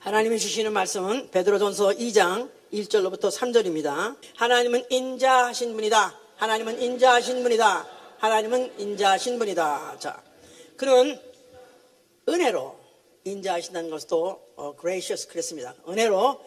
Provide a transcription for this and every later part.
하나님이 주시는 말씀은 베드로전서 2장 1절로부터 3절입니다. 하나님은 인자하신 분이다. 하나님은 인자하신 분이다. 하나님은 인자하신 분이다. 자, 그는 은혜로 인자하신다는 것도 gracious 그랬습니다. 은혜로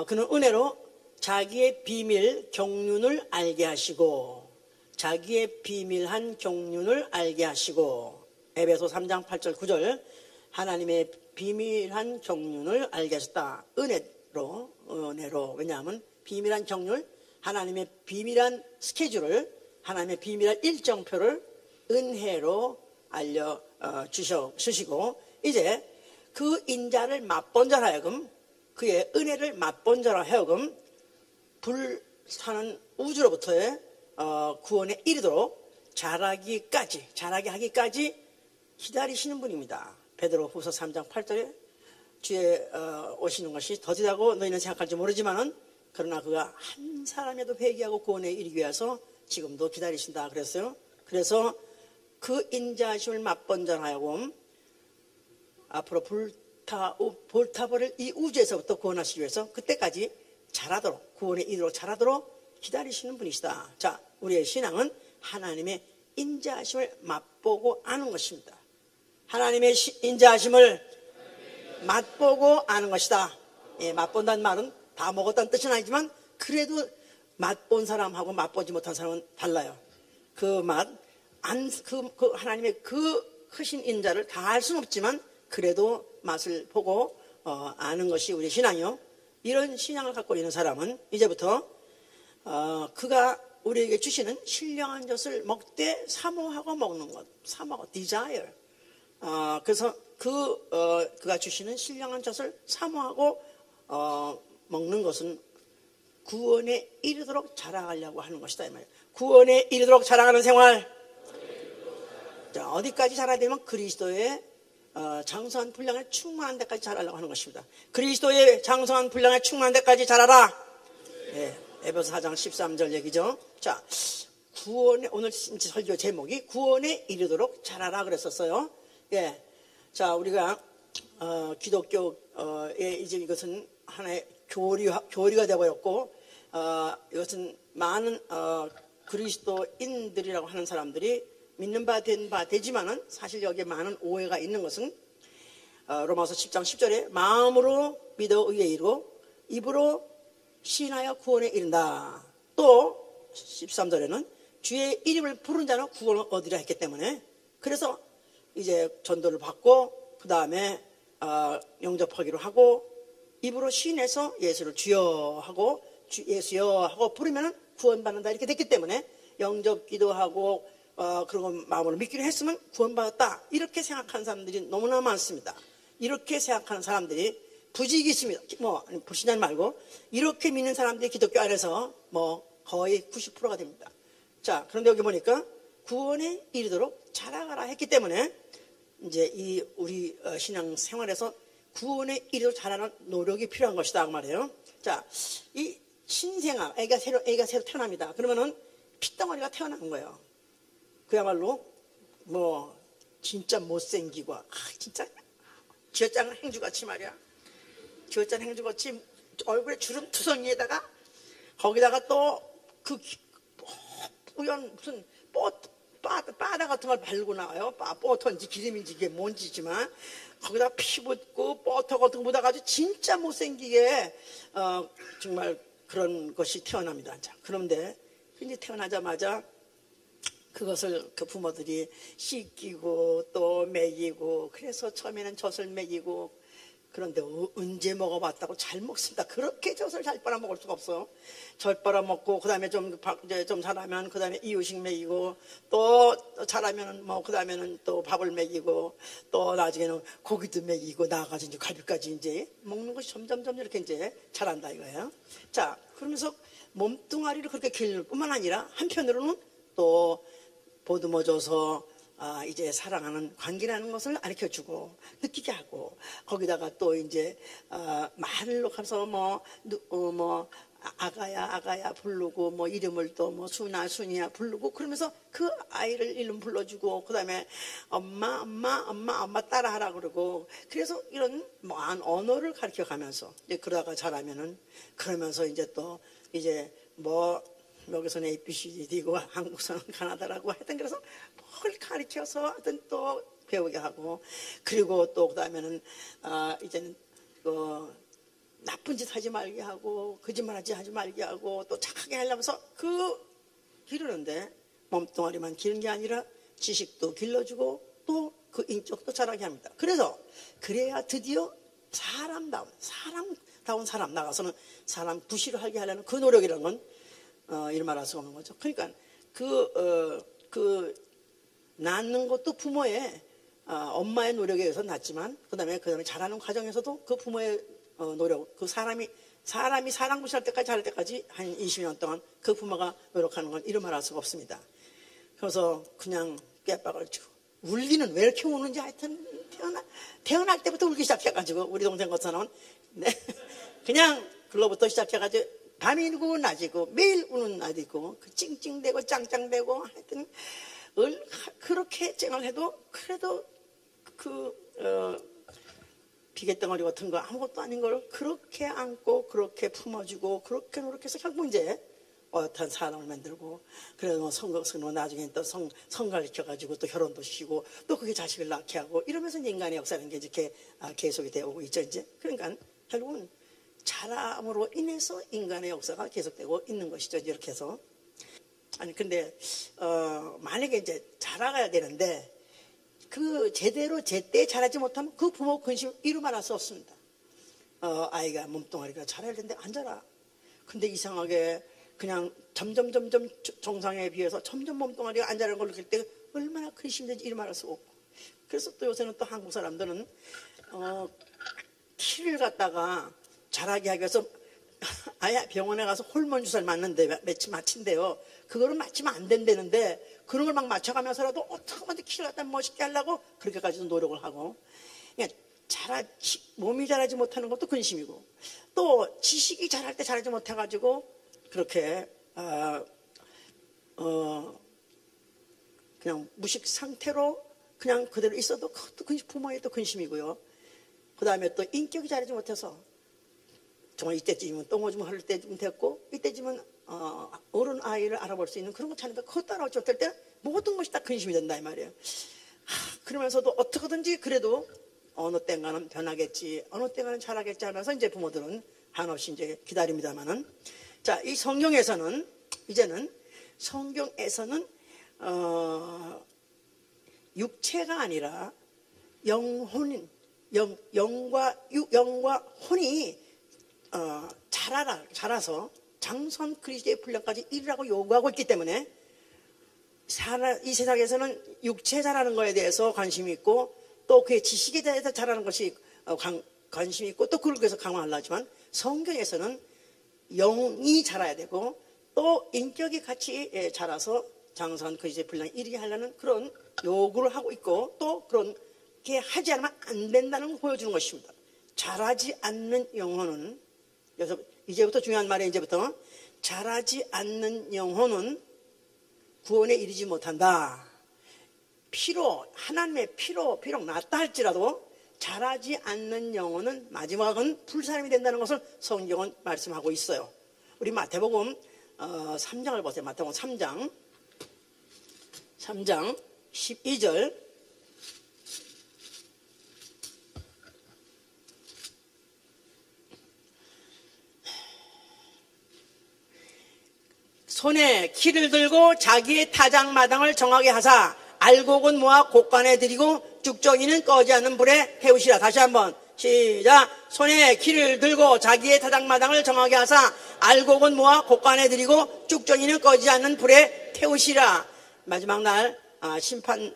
그는 은혜로 자기의 비밀 경륜을 알게 하시고 자기의 비밀한 경륜을 알게 하시고 에베소 3장 8절 9절 하나님의 비밀한 경륜을 알게 하셨다. 은혜로 왜냐하면 비밀한 경륜 하나님의 비밀한 스케줄을 하나님의 비밀한 일정표를 은혜로 알려주시고 이제 그 인자를 맛본 자라 하여금 그의 은혜를 맛본 자라 하여금 불타는 우주로부터의 구원에 이르도록 자라게 하기까지 기다리시는 분입니다. 베드로후서 3장 8절에 주에 오시는 것이 더디다고 너희는 생각할지 모르지만은 그러나 그가 한 사람에도 회개하고 구원에 이르기 위해서 지금도 기다리신다 그랬어요. 그래서 그 인자하심을 맛본 자라 하여금 앞으로 불타버릴 이 우주에서부터 구원하시기 위해서 그때까지 자라도록 구원에 이르도록 자라도록 기다리시는 분이시다. 자, 우리의 신앙은 하나님의 인자하심을 맛보고 아는 것입니다. 하나님의 인자하심을 맛보고 아는 것이다. 예, 맛본다는 말은 다 먹었다는 뜻은 아니지만 그래도 맛본 사람하고 맛보지 못한 사람은 달라요. 그 하나님의 그 크신 인자를 다 알 수는 없지만 그래도 맛을 보고 아는 것이 우리 신앙이요. 이런 신앙을 갖고 있는 사람은 이제부터 그가 우리에게 주시는 신령한 젖을 먹되 사모하고 먹는 것, 사모하고 desire. 그래서 그가 주시는 신령한 젖을 사모하고 먹는 것은 구원에 이르도록 자라가려고 하는 것이다 이 말이에요. 구원에 이르도록 자라가는 생활. 자, 어디까지 자라야 되면 그리스도의 장성한 분량에 충만한 데까지 자라려고 하는 것입니다. 그리스도의 장성한 분량에 충만한 데까지 자라라. 네, 에베소 4장 13절 얘기죠. 자, 오늘 설교 제목이 구원에 이르도록 자라라 그랬었어요. 예, 자, 우리가 기독교의 이제 이것은 하나의 교리가 되어버렸고 이것은 많은 그리스도인들이라고 하는 사람들이 믿는 바 된 바 되지만은 사실 여기에 많은 오해가 있는 것은 로마서 10장 10절에 마음으로 믿어 의에 이르고 입으로 시인하여 구원에 이른다. 또 13절에는 주의 이름을 부른 자는 구원을 얻으려 했기 때문에 그래서 이제 전도를 받고 그 다음에 영접하기로 하고 입으로 시인해서 예수를 주여 하고 예수여 하고 부르면 구원받는다 이렇게 됐기 때문에 영접 기도하고 그리고 마음으로 믿기로 했으면 구원받았다 이렇게 생각하는 사람들이 너무나 많습니다. 이렇게 생각하는 사람들이 부직이 있습니다. 불신자 말고 이렇게 믿는 사람들이 기독교 안에서 거의 90%가 됩니다. 자, 그런데 여기 보니까 구원에 이르도록 자라가라 했기 때문에 이제 이 우리 신앙 생활에서 구원에 이르도록 자라는 노력이 필요한 것이다 그 말이에요. 자, 이 신생아 애가 새로 태어납니다. 그러면은 핏덩어리가 태어나는 거예요. 그야말로 진짜 못생기고 진짜 쥐어짜는 행주같이 말이야. 쥐어짜는 행주같이 얼굴에 주름 투성이에다가 거기다가 또 그 뿌연 무슨 바다 같은 걸 바르고 나와요. 버터인지 기름인지 이게 뭔지지만 거기다 피 묻고 버터 같은 거 묻어가지고 진짜 못생기게 정말 그런 것이 태어납니다. 자, 그런데 이제 태어나자마자 그것을 그 부모들이 씻기고 또 먹이고 그래서 처음에는 젖을 먹이고 그런데 언제 먹어봤다고 잘 먹습니다. 그렇게 젖을 잘 빨아먹을 수가 없어요. 젖 빨아먹고 그 다음에 좀 자라면 그 다음에 이유식 먹이고 또 자라면 그 다음에는 또 밥을 먹이고 또 나중에는 고기도 먹이고 나아가서 이제 갈비까지 이제 먹는 것이 점점 이렇게 이제 자란다 이거예요. 자, 그러면서 몸뚱아리를 그렇게 기를 뿐만 아니라 한편으로는 또 보듬어줘서 이제 사랑하는 관계라는 것을 가르쳐주고 느끼게 하고, 거기다가 또 이제 말로 가서 아가야 부르고, 뭐 이름을 또 뭐 순이야 부르고, 그러면서 그 아이를 이름 불러주고, 그 다음에 엄마 따라하라 그러고, 그래서 이런 뭐한 언어를 가르쳐 가면서 이제 그러다가 잘하면은, 그러면서 이제 또 이제 뭐 여기서는 ABCD고 한국서는 가나다라고 하여튼, 그래서 뭘 가르쳐서 하여튼 또 배우게 하고, 그리고 또 그 다음에는 이제는 나쁜 짓 하지 말게 하고, 거짓말하지 하지 말게 하고, 또 착하게 하려면서 기르는데, 몸뚱아리만 기른 게 아니라 지식도 길러주고 또 그 인격도 자라게 합니다. 그래야 드디어 사람다운 사람, 나가서는 사람 구실을 하게 하려는 그 노력이라는 건 이런 말할 수 없는 거죠. 그러니까 낳는 것도 부모의 엄마의 노력에 의해서 낳지만, 그 다음에 자라는 과정에서도 그 부모의 노력, 그 사람이 사람 구실할 때까지, 자랄 때까지 한 20년 동안 그 부모가 노력하는 건 이런 말할 수가 없습니다. 그래서 그냥 꾀박을 치고, 울기는 왜 이렇게 우는지, 하여튼 태어날 때부터 울기 시작해가지고, 우리 동생 것처럼 그냥 그로부터 시작해가지고 밤이고 낮이고 매일 우는 날이 있고, 그 찡찡대고 짱짱대고, 하여튼 그렇게 쨍을 해도 그래도 비계덩어리 같은 거 아무것도 아닌 걸 그렇게 안고 그렇게 품어주고 그렇게 노력해서 결국 이제 어엿한 사람을 만들고, 그래서 성공스러워 나중에 또 성가르쳐가지고 또 결혼도 시키고 또 그게 자식을 낳게 하고, 이러면서 인간의 역사라는 게 이렇게 계속이 되어 오고 있죠. 이제 그러니까 결국은 자람으로 인해서 인간의 역사가 계속되고 있는 것이죠. 이렇게 해서. 아니 근데 만약에 이제 자라가야 되는데, 제대로 제때 자라지 못하면 그 부모 근심 이루 말할 수 없습니다. 아이가 몸뚱아리가 자라야 되는데 안 자라. 근데 이상하게 그냥 점점 정상에 비해서 점점 몸뚱아리가 안 자라는 걸 느낄 때 얼마나 근심되지 이루 말할 수 없고. 그래서 또 요새는 또 한국 사람들은 키를 갖다가 자라게 하기 위해서 아예 병원에 가서 호르몬 주사를 맞는데 마친대요. 그거를 맞추면 안 된다는데, 그런 걸 막 맞춰가면서라도 어떻게 하면 키를 갖다 멋있게 하려고 그렇게까지도 노력을 하고, 그러니까 몸이 자라지 못하는 것도 근심이고, 또 지식이 자랄 때 자라지 못해가지고 그렇게 그냥 무식 상태로 그냥 그대로 있어도 그것도 부모의 또 근심이고요. 그 다음에 또 인격이 자라지 못해서 정말 이때쯤이면 똥오줌 흘릴 때쯤 됐고, 이때쯤은 어른 아이를 알아볼 수 있는 그런 거 찾는데, 그거 따라오지 못할 때 모든 것이 다 근심이 된다 이 말이에요. 그러면서도 어떻게든지 그래도 어느 때인가는 변하겠지, 어느 때인가는 잘하겠지 하면서 이제 부모들은 한없이 이제 기다립니다만은, 자, 이 성경에서는 육체가 아니라 영과 혼이 자라서 장선 그리스도의 분량까지 이르라고 요구하고 있기 때문에, 이 세상에서는 육체 자라는 거에 대해서 관심이 있고, 또 그의 지식에 대해서 자라는 것이 관심이 있고, 또 그걸 위해서 강화하려 하지만, 성경에서는 영이 자라야 되고 또 인격이 같이 자라서 장선 그리스도의 분량에 이르게 하려는 그런 요구를 하고 있고, 또 그렇게 하지 않으면 안 된다는 걸 보여주는 것입니다. 자라지 않는 영혼은, 그래서 이제부터 중요한 말이에요. 이제부터 자라지 않는 영혼은 구원에 이르지 못한다. 하나님의 피로 비록 낫다 할지라도 자라지 않는 영혼은 마지막은 불사람이 된다는 것을 성경은 말씀하고 있어요. 우리 마태복음 3장을 보세요. 마태복음 3장 12절. 손에 키를 들고 자기의 타작마당을 정하게 하사 알곡은 모아 곡간에 들이고 쭉정이는 꺼지 않는 불에 태우시라. 다시 한번 시작. 손에 키를 들고 자기의 타작마당을 정하게 하사 알곡은 모아 곡간에 들이고 쭉정이는 꺼지 않는 불에 태우시라. 마지막 날 심판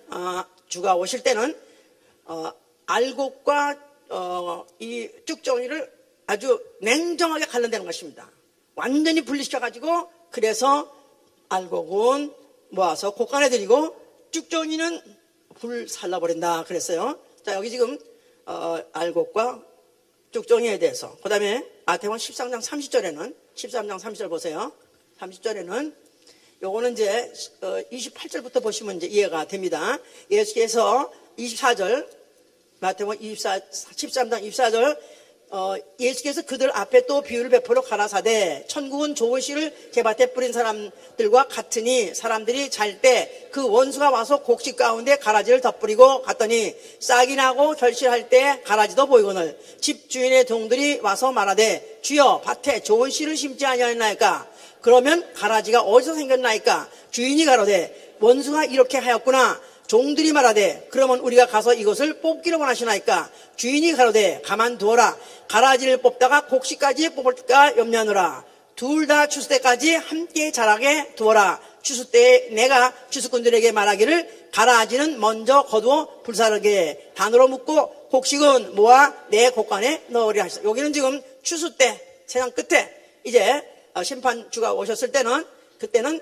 주가 오실 때는 알곡과 이 쭉정이를 아주 냉정하게 갈라내는 것입니다. 완전히 분리시켜가지고, 그래서 알곡은 모아서 곡간에 들이고 쭉정이는 불 살라버린다 그랬어요. 자, 여기 지금 알곡과 쭉정이에 대해서. 그 다음에 마태복음 13장 30절에는 13장 30절 보세요. 30절에는 요거는 이제 28절부터 보시면 이제 이해가 됩니다. 예수께서 24절 마태복음 13장 24절 예수께서 그들 앞에 또 비유를 베풀어 가라사대 천국은 좋은 씨를 개밭에 뿌린 사람들과 같으니 사람들이 잘 때 그 원수가 와서 곡식 가운데 가라지를 덧뿌리고 갔더니 싹이 나고 결실할 때 가라지도 보이거늘 집 주인의 동들이 와서 말하되 주여 밭에 좋은 씨를 심지 아니하였나이까 그러면 가라지가 어디서 생겼나이까 주인이 가로되 원수가 이렇게 하였구나 종들이 말하되 그러면 우리가 가서 이것을 뽑기를 원하시나이까 주인이 가로되 가만두어라 가라지를 뽑다가 곡식까지 뽑을까 염려하노라 둘 다 추수 때까지 함께 자라게 두어라 추수 때에 내가 추수꾼들에게 말하기를 가라지는 먼저 거두어 불사르게 단으로 묶고 곡식은 모아 내 곡간에 넣으리라 하시다. 여기는 지금 추수 때 세상 끝에 이제 심판주가 오셨을 때는 그때는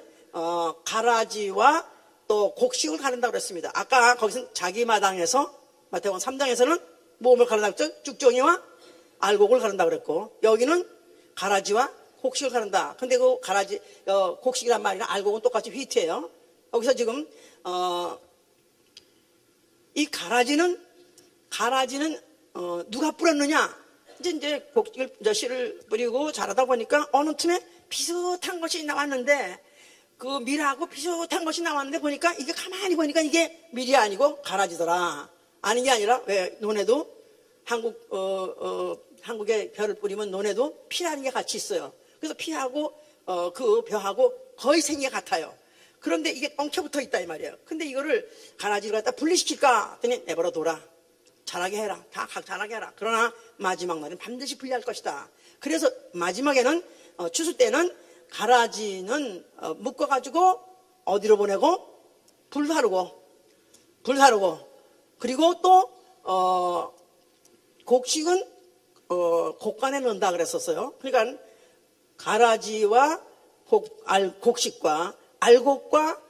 가라지와 또 곡식을 가른다고 그랬습니다. 아까 거기서 자기 마당에서 마태복음 3장에서는 몸을 가른다고 했죠. 쭉정이와 알곡을 가른다고 그랬고 여기는 가라지와 곡식을 가른다. 근데 그 가라지 곡식이란 말이랑 알곡은 똑같이 휘트예요. 여기서 지금 이 가라지는 누가 뿌렸느냐? 이제 곡식을 씨를 뿌리고 자라다 보니까 어느 틈에 비슷한 것이 나왔는데 그 밀하고 비슷한 것이 나왔는데 보니까 이게 가만히 보니까 이게 밀이 아니고 가라지더라. 아닌 게 아니라 왜 논에도 한국에 벼를 뿌리면 논에도 피라는 게 같이 있어요. 그래서 피하고 그 벼하고 거의 생긴 게 같아요. 그런데 이게 엉켜 붙어 있다 이 말이에요. 근데 이거를 가라지를 갖다 분리시킬까 했더니 내버려 둬라. 자라게 해라. 다 각 자라게 해라. 그러나 마지막 날은 반드시 분리할 것이다. 그래서 마지막에는 추수 때는 가라지는 묶어가지고 어디로 보내고 불사르고 그리고 또 곡식은 곡간에 넣는다 그랬었어요. 그러니까 가라지와 곡식과 알곡과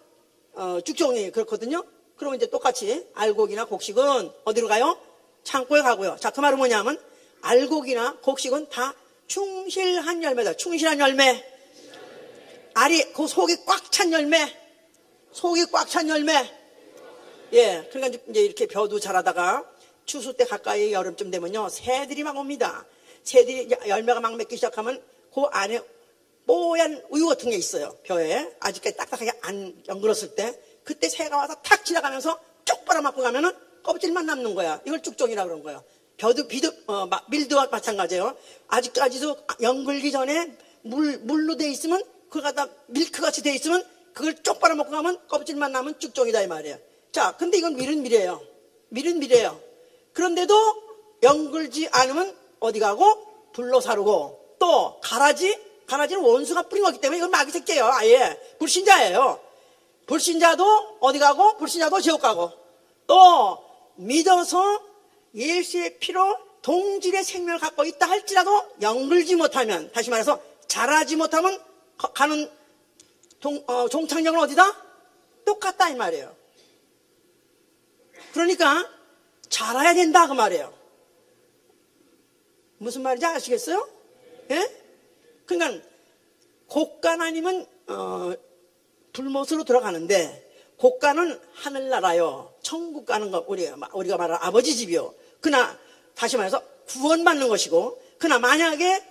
쭉정이 그렇거든요. 그러면 이제 똑같이 알곡이나 곡식은 어디로 가요? 창고에 가고요. 자, 그 말은 뭐냐면 알곡이나 곡식은 다 충실한 열매다. 충실한 열매. 알이 그 속이 꽉 찬 열매. 예, 그러니까 이제 이렇게 벼도 자라다가 추수 때 가까이 여름쯤 되면요 새들이 막 옵니다. 새들이 열매가 막 맺기 시작하면 그 안에 뽀얀 우유 같은 게 있어요. 벼에 아직까지 딱딱하게 안 연그렀을 때 그때 새가 와서 탁 지나가면서 쭉 빨아먹고 가면은 껍질만 남는 거야. 이걸 쭉종이라고 그러는 거예요. 벼도 밀도와 마찬가지예요. 아직까지도 연글기 전에 물로 돼 있으면 그걸 갖다 밀크같이 돼 있으면 그걸 쭉 빨아먹고 가면 껍질만 남은 쭉종이다 이 말이에요. 자, 근데 이건 밀은 밀이에요. 그런데도 연글지 않으면 어디 가고 불로 사르고 또 가라지는 원수가 뿌린 거기 때문에 이건 마귀 새끼예요. 아예 불신자예요. 불신자도 어디 가고 불신자도 지옥 가고 또 믿어서 예수의 피로 동질의 생명을 갖고 있다 할지라도 연글지 못하면 다시 말해서 자라지 못하면 가는 종착역은 어디다? 똑같다 이 말이에요. 그러니까 자라야 된다 그 말이에요. 무슨 말인지 아시겠어요? 예? 그러니까 곡간 아니면 불못으로 들어가는데 곡간은 하늘나라요. 천국 가는 거 우리가 말하는 아버지 집이요. 그러나 다시 말해서 구원받는 것이고 그러나 만약에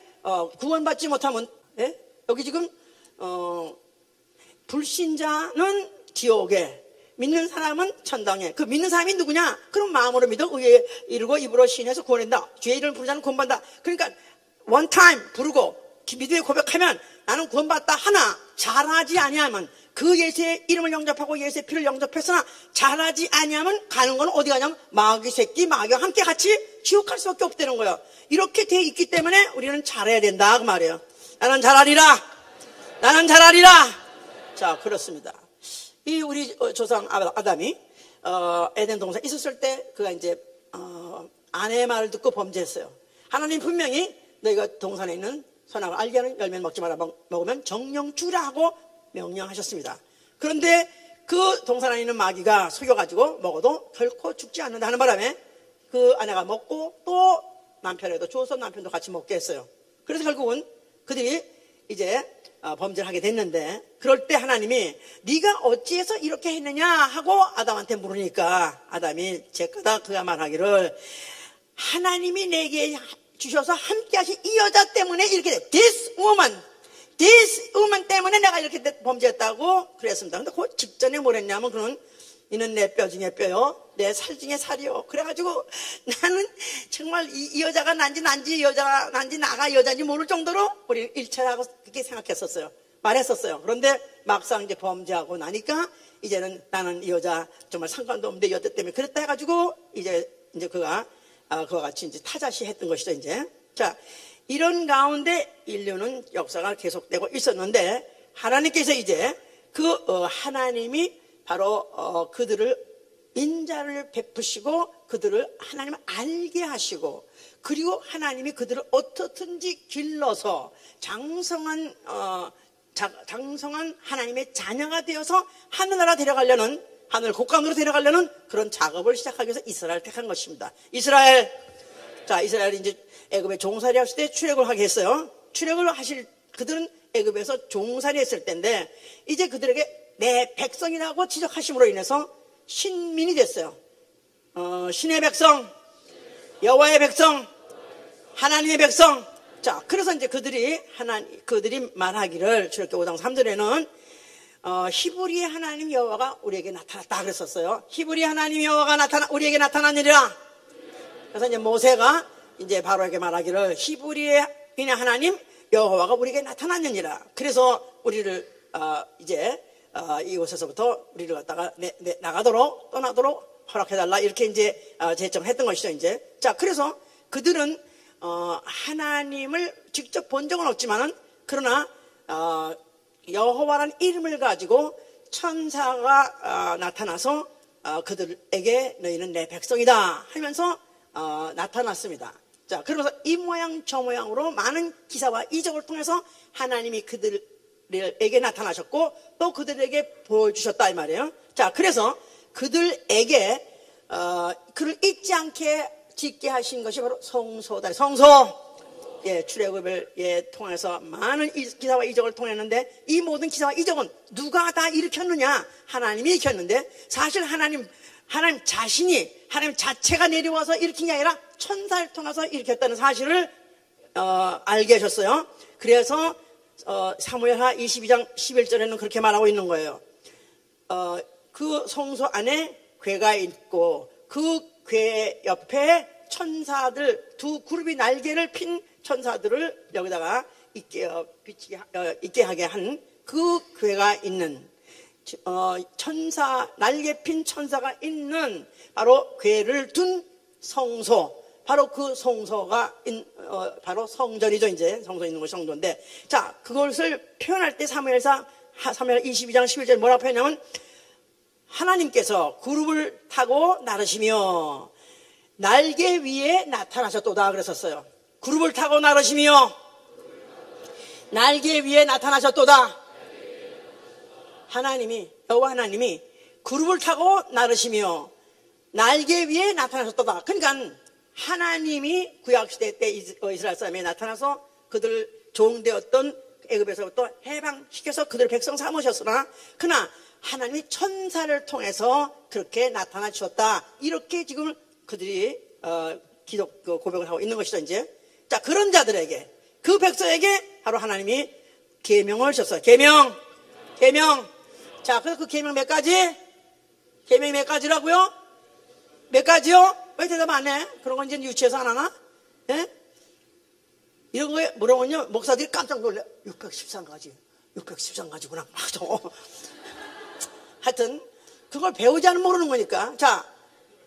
구원받지 못하면 예? 여기 지금 불신자는 지옥에 믿는 사람은 천당에. 그 믿는 사람이 누구냐? 그럼 마음으로 믿어 의에 이르고 입으로 신해서 구원한다. 주의 이름을 부르는 자는 구원받는다. 그러니까 one time 부르고 믿음의 고백하면 나는 구원받았다 하나 잘하지 아니하면 그 예수의 이름을 영접하고 예수의 피를 영접했으나 잘하지 아니하면 가는 건 어디 가냐면 마귀 새끼 마귀와 함께 같이 지옥 갈 수밖에 없다는 거예요. 이렇게 돼 있기 때문에 우리는 잘해야 된다 그 말이에요. 나는 잘하리라. 자, 그렇습니다. 이 우리 조상 아담이 에덴 동산에 있었을 때 그가 이제 아내의 말을 듣고 범죄했어요. 하나님 분명히 너희가 동산에 있는 선악을 알게 하는 열매를 먹지 마라. 먹으면 정령 죽으라 하고 명령하셨습니다. 그런데 그 동산 안에 있는 마귀가 속여가지고 먹어도 결코 죽지 않는다 하는 바람에 그 아내가 먹고 또 남편에도 주어서 남편도 같이 먹게 했어요. 그래서 결국은 그들이 이제 범죄를 하게 됐는데, 그럴 때 하나님이 네가 어찌해서 이렇게 했느냐 하고 아담한테 물으니까 아담이 제까다 그가 말하기를 하나님이 내게 주셔서 함께 하신 이 여자 때문에 이렇게 돼. This woman 때문에 내가 이렇게 범죄했다고 그랬습니다. 근데 그 직전에 뭘 했냐면 그는 이는 내 뼈 중에 뼈요 내 살 중에 살이요. 그래가지고 나는 정말 이 여자가 난지 여자가 난지 나가 여자인지 모를 정도로 우리 일체라고 그렇게 생각했었어요. 말했었어요. 그런데 막상 이제 범죄하고 나니까 이제는 나는 이 여자 정말 상관도 없는데 이 여자 때문에 그랬다 해가지고 이제 그가 그와 같이 이제 타자시 했던 것이죠. 이제 자, 이런 가운데 인류는 역사가 계속되고 있었는데 하나님께서 이제 하나님이 바로 그들을 인자를 베푸시고 그들을 하나님을 알게 하시고, 그리고 하나님이 그들을 어떻든지 길러서 장성한 하나님의 자녀가 되어서 하늘나라 데려가려는, 하늘 곡간으로 데려가려는 그런 작업을 시작하기 위해서 이스라엘을 택한 것입니다. 이스라엘이 이제 애굽에 종살이 하실 때 출애굽을 하게 했어요. 그들은 애굽에서 종살이 했을 때인데 이제 그들에게 내 백성이라고 지적하심으로 인해서 신민이 됐어요. 신의 백성, 여호와의 백성, 하나님의 백성. 자, 그래서 이제 그들이 말하기를 출애굽기 5장 3절에는 히브리의 하나님 여호와가 우리에게 나타났다 그랬었어요. 히브리 하나님 여호와가 우리에게 나타나느니라. 그래서 이제 모세가 이제 바로에게 말하기를 히브리의 하나님 여호와가 우리에게 나타났느니라. 그래서 우리를 이제 이곳에서부터 우리를 갖다가 떠나도록 허락해달라 이렇게 이제 제청했던 것이죠. 이제 자, 그래서 그들은 하나님을 직접 본 적은 없지만은 그러나 여호와라는 이름을 가지고 천사가 나타나서 그들에게 너희는 내 백성이다 하면서 나타났습니다. 자, 그러면서 이 모양 저 모양으로 많은 기사와 이적을 통해서 하나님이 그들에게 나타나셨고 또 그들에게 보여주셨다 이 말이에요. 자, 그래서 그들에게 그를 잊지 않게 짓게 하신 것이 바로 성소다. 성소. 예, 출애굽을 통해서 많은 기사와 이적을 통했는데 이 모든 기사와 이적은 누가 다 일으켰느냐? 하나님이 일으켰는데 사실 하나님 자신이, 하나님 자체가 내려와서 일으킨 게 아니라 천사를 통해서 일으켰다는 사실을 알게 하셨어요. 그래서 사무엘하 22장 11절에는 그렇게 말하고 있는 거예요. 그 성소 안에 궤가 있고 그 궤 옆에 천사들, 두 그룹이 날개를 핀 천사들을 여기다가 있게 하게 한 그 궤가 있는 날개 핀 천사가 있는 바로 궤를 둔 성소, 바로 그 성소가 바로 성전이죠. 이제 성소 있는 곳이 성전인데, 자, 그것을 표현할 때 사무엘 22장 11절 뭐라고 표현하냐면 하나님께서 그룹을 타고 나르시며 날개 위에 나타나셨도다 그랬었어요. 그룹을 타고 나르시며 날개 위에 나타나셨도다. 여호와 하나님이 그룹을 타고 나르시며 날개 위에 나타나셨도다. 그러니까 하나님이 구약시대 때 이스라엘 사람에 나타나서 그들 종되었던 애굽에서부터 해방시켜서 그들 백성 삼으셨으나 그러나 하나님이 천사를 통해서 그렇게 나타나 주셨다. 이렇게 지금 그들이 고백을 하고 있는 것이죠. 이제 자, 그런 자들에게, 그 백성에게 바로 하나님이 계명을 주셨어요. 계명. 자, 그래서 그 계명 몇 가지? 계명이 몇 가지라고요? 몇 가지요? 왜 대답 안 해? 그런 건 이제 유치해서 안 하나? 예? 이런 거에 물어보면요, 목사들이 깜짝 놀래. 613가지구나. 하여튼 그걸 배우지 않으면 모르는 거니까. 자,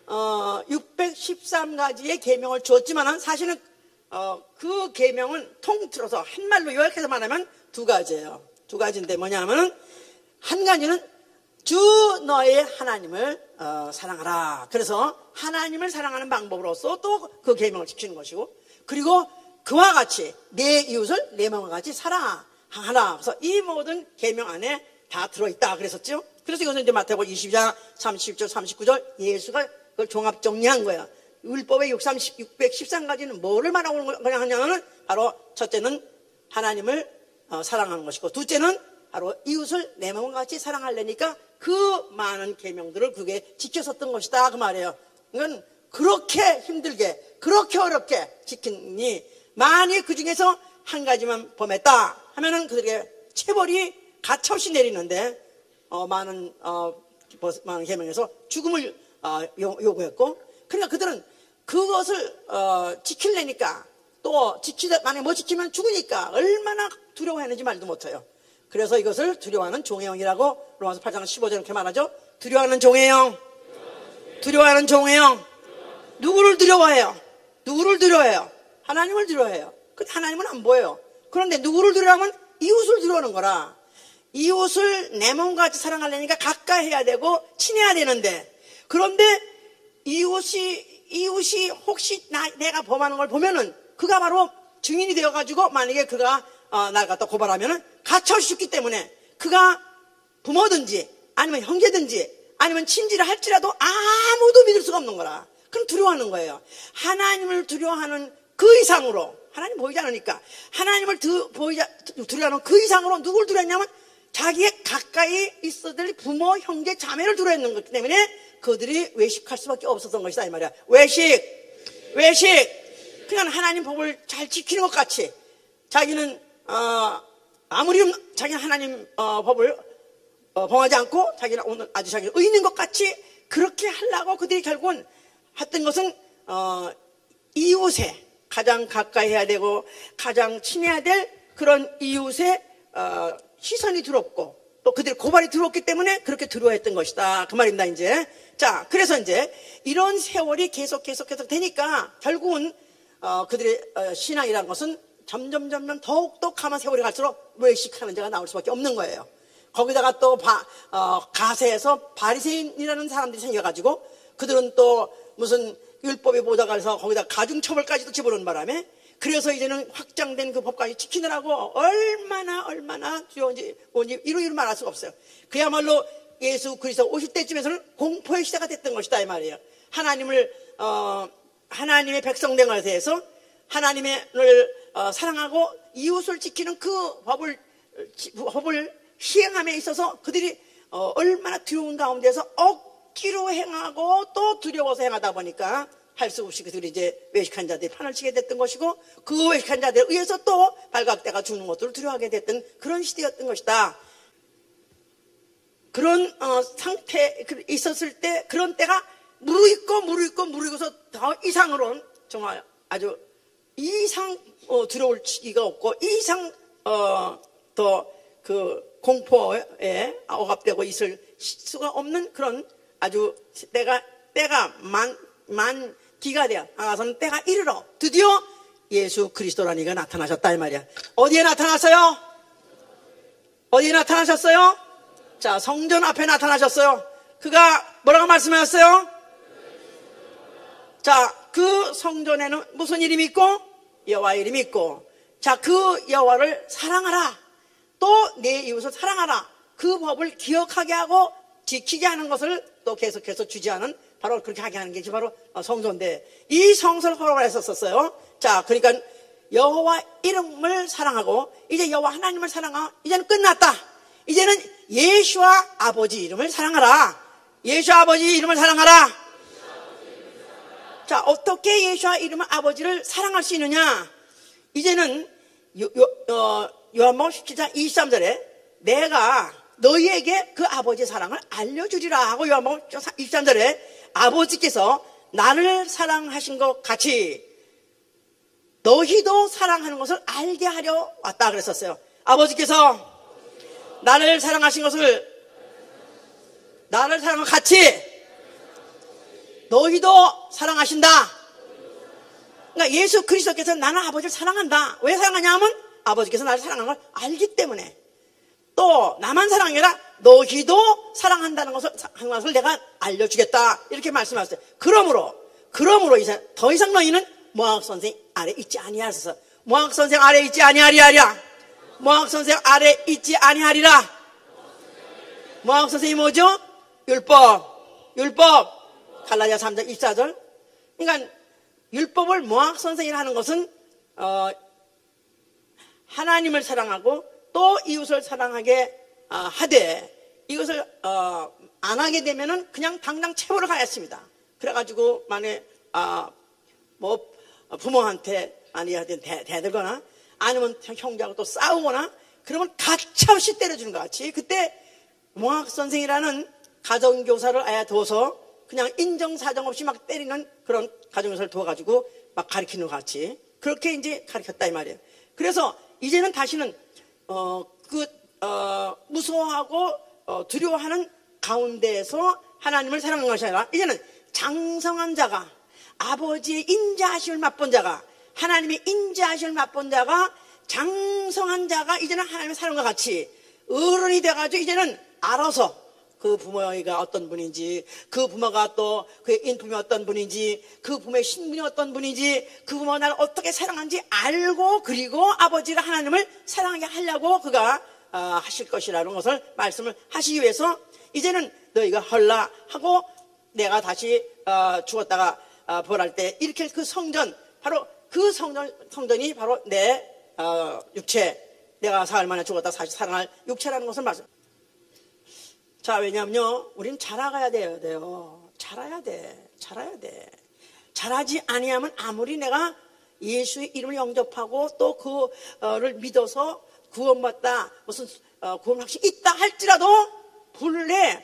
613가지의 계명을 주었지만은 사실은 그 계명은 통틀어서 한 말로 요약해서 말하면 두 가지예요. 두 가지인데 뭐냐면은 한 가지는 주 너의 하나님을 사랑하라. 그래서 하나님을 사랑하는 방법으로서 또 그 계명을 지키는 것이고, 그리고 그와 같이 내 이웃을 내 마음과 같이 사랑하라. 그래서 이 모든 계명 안에 다 들어있다 그랬었죠. 그래서 이것은 이제 마태복음 22장 30절 39절 예수가 그걸 종합 정리한 거야. 율법의 613가지는 뭐를 말하고 하냐면 바로 첫째는 하나님을 사랑하는 것이고, 둘째는 바로 이웃을 내 몸과 같이 사랑하려니까 그 많은 계명들을 그게 지켰었던 것이다 그 말이에요. 이건 그렇게 힘들게 그렇게 어렵게 지키니 만약 그 중에서 한 가지만 범했다 하면은 그들에게 체벌이 가차없이 내리는데 많은 계명에서 죽음을 요구했고, 그러니까 그들은 그것을 지키려니까 또 만약에 못 지키면 죽으니까 얼마나 두려워했는지 말도 못해요. 그래서 이것을 두려워하는 종의 영이라고 로마서 8장 15절 이렇게 말하죠. 두려워하는 종의 영, 두려워하는 종의 영. 누구를 두려워해요? 누구를 두려워해요? 하나님을 두려워해요. 그 하나님은 안 보여요. 그런데 누구를 두려워하면 이웃을 두려워하는 거라. 이웃을 내 몸과 같이 사랑하려니까 가까이 해야 되고 친해야 되는데, 그런데 이웃이 혹시 내가 범하는 걸 보면은 그가 바로 증인이 되어가지고 만약에 그가 날 갖다 고발하면은 가차없이 죽기 때문에 그가 부모든지 아니면 형제든지 아니면 친지를 할지라도 아무도 믿을 수가 없는 거라. 그럼 두려워하는 거예요. 하나님을 두려워하는 그 이상으로, 하나님 보이지 않으니까 하나님을 두려워하는 그 이상으로 누굴 두려워했냐면 자기의 가까이 있어야 될 부모, 형제, 자매를 두려워했는 것 때문에 그들이 외식할 수밖에 없었던 것이다 이 말이야. 외식. 그냥 하나님 법을 잘 지키는 것 같이 자기는 자기는 하나님 법을 범하지 않고 자기는 오늘 아주 자기는 의인인 것 같이 그렇게 하려고 그들이 결국은 했던 것은 이웃에 가장 가까이 해야 되고 가장 친해야 될 그런 이웃의 시선이 두렵고 또 그들의 고발이 두렵기 때문에 그렇게 두려워했던 것이다 그 말입니다. 이제 자, 그래서 이제 이런 세월이 계속 되니까 결국은 그들의 신앙이라는 것은 점점 더욱더 가만 세월이 갈수록 외식하는 자가 나올 수밖에 없는 거예요. 거기다가 또 가세에서 바리새인이라는 사람들이 생겨가지고 그들은 또 무슨 율법에 보다가서 거기다 가중처벌까지도 집어넣은 바람에 그래서 이제는 확장된 그 법까지 지키느라고 얼마나 두려운지 뭔지 이루 말할 수가 없어요. 그야말로 예수 그리스도 오실 때쯤에서는 공포의 시대가 됐던 것이다 이 말이에요. 하나님의 백성된 것에 대해서 하나님을 사랑하고 이웃을 지키는 그 법을 시행함에 있어서 그들이 얼마나 두려운 가운데서 억지로 행하고 또 두려워서 행하다 보니까 할 수 없이 그들이 이제 외식한 자들이 판을 치게 됐던 것이고 그 외식한 자들에 의해서 또 발각대가 죽는 것들을 두려워하게 됐던 그런 시대였던 것이다. 그런 상태에 있었을 때 그런 때가 무르익고서 더 이상으로는 정말 아주 이상 두려울 시기가 없고 이상 더 그 공포에 억압되고 있을 수가 없는 그런 아주 때가 만 기가 되어 나가서는 때가 이르러 드디어 예수 그리스도라는 이가 나타나셨다 이 말이야. 어디에 나타났어요? 어디에 나타나셨어요? 자, 성전 앞에 나타나셨어요. 그가 뭐라고 말씀하셨어요? 자, 그 성전에는 무슨 이름이 있고? 여호와 이름이 있고, 자, 그 여호와를 사랑하라. 또 내 이웃을 사랑하라. 그 법을 기억하게 하고 지키게 하는 것을 또 계속해서 주지하는 바로 그렇게 하게 하는 게 바로 성소인데 이 성소를 허락을 했었어요. 자, 그러니까 여호와 이름을 사랑하고 이제 여호와 하나님을 사랑하고 이제는 끝났다. 이제는 예수와 아버지 이름을 사랑하라. 예수 아버지 이름을 사랑하라. 자, 어떻게 예수와 이름을 아버지를 사랑할 수 있느냐? 이제는 요한복음 17장 23절에 내가 너희에게 그 아버지의 사랑을 알려주리라 하고 요한복음 23절에 아버지께서 나를 사랑하신 것 같이 너희도 사랑하는 것을 알게 하려 왔다 그랬었어요. 아버지께서 나를 사랑하신 것을 나를 사랑한 것 같이 너희도 사랑하신다. 그러니까 예수 그리스도께서 나는 아버지를 사랑한다. 왜 사랑하냐 하면 아버지께서 나를 사랑하는 걸 알기 때문에, 또 나만 사랑이 아니라 너희도 사랑한다는 것을 내가 알려주겠다 이렇게 말씀하셨어요. 그러므로 이제 더 이상 너희는 모학 선생 아래 있지 아니하소서. 모학 선생 아래 있지 아니하리라. 모학 선생 아래 있지 아니하리라. 모학 선생이 뭐죠? 율법. 갈라디아 3장 24절. 그러니까 율법을 모학 선생이라 하는 것은 하나님을 사랑하고 또 이웃을 사랑하게 하되, 이것을 안 하게 되면은 그냥 당장 체포를 가했습니다. 그래가지고 만에 뭐 부모한테 아니한테 대들거나 아니면 형제하고 또 싸우거나 그러면 가차없이 때려주는 것 같이, 그때 모학 선생이라는 가정교사를 아예 둬서 그냥 인정사정 없이 막 때리는 그런 가정교사를 두어가지고 막 가르치는 것 같이 그렇게 이제 가르쳤다 이 말이에요. 그래서 이제는 다시는 무서워하고 두려워하는 가운데에서 하나님을 사랑하는 것이 아니라, 이제는 장성한 자가, 아버지의 인자하심을 맛본 자가, 하나님의 인자하심을 맛본 자가, 장성한 자가 이제는 하나님의 사랑과 같이 어른이 돼가지고 이제는 알아서 그 부모가 어떤 분인지, 그 부모가 또 그의 인품이 어떤 분인지, 그 부모의 신분이 어떤 분인지, 그 부모가 나를 어떻게 사랑하는지 알고, 그리고 아버지가 하나님을 사랑하게 하려고 그가 하실 것이라는 것을 말씀을 하시기 위해서, 이제는 너희가 헐라 하고 내가 다시 죽었다가 부활할 때 일으킬 그 성전, 바로 그 성전이 바로 내 육체, 내가 사흘 만에 죽었다 다시 살아날 육체라는 것을 말씀. 자, 왜냐면요, 우린 자라가야 돼요. 자라야 돼. 자라지 아니하면 아무리 내가 예수의 이름을 영접하고 또 그를 믿어서 구원받다, 무슨 구원 확신이 있다 할지라도 불못에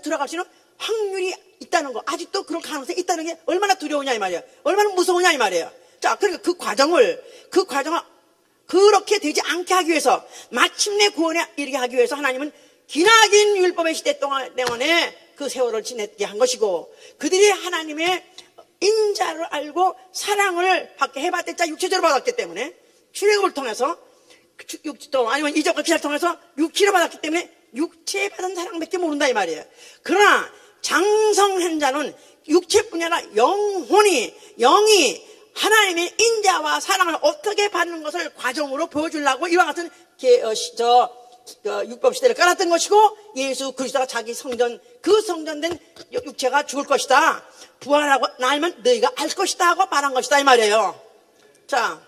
들어갈 수 있는 확률이 있다는 거, 아직도 그런 가능성이 있다는 게 얼마나 두려우냐 이 말이에요. 얼마나 무서우냐 이 말이에요. 자, 그러니까 그 과정을 그렇게 되지 않게 하기 위해서, 마침내 구원에 이르게 하기 위해서 하나님은 기나긴 율법의 시대 동안에 그 세월을 지냈게 한 것이고, 그들이 하나님의 인자를 알고 사랑을 받게 해봤댔자 육체적으로 받았기 때문에, 출애굽을 통해서 아니면 이적과 기사를 통해서 육체로 받았기 때문에 육체에 받은 사랑밖에 모른다 이 말이에요. 그러나 장성한 자는 육체뿐이 아니라 영이 하나님의 인자와 사랑을 어떻게 받는 것을 과정으로 보여주려고 이와 같은 율법 시대를 깔았던 것이고, 예수 그리스도가 자기 성전, 그 성전된 육체가 죽을 것이다, 부활하고 나면 너희가 알 것이다 하고 말한 것이다 이 말이에요. 자,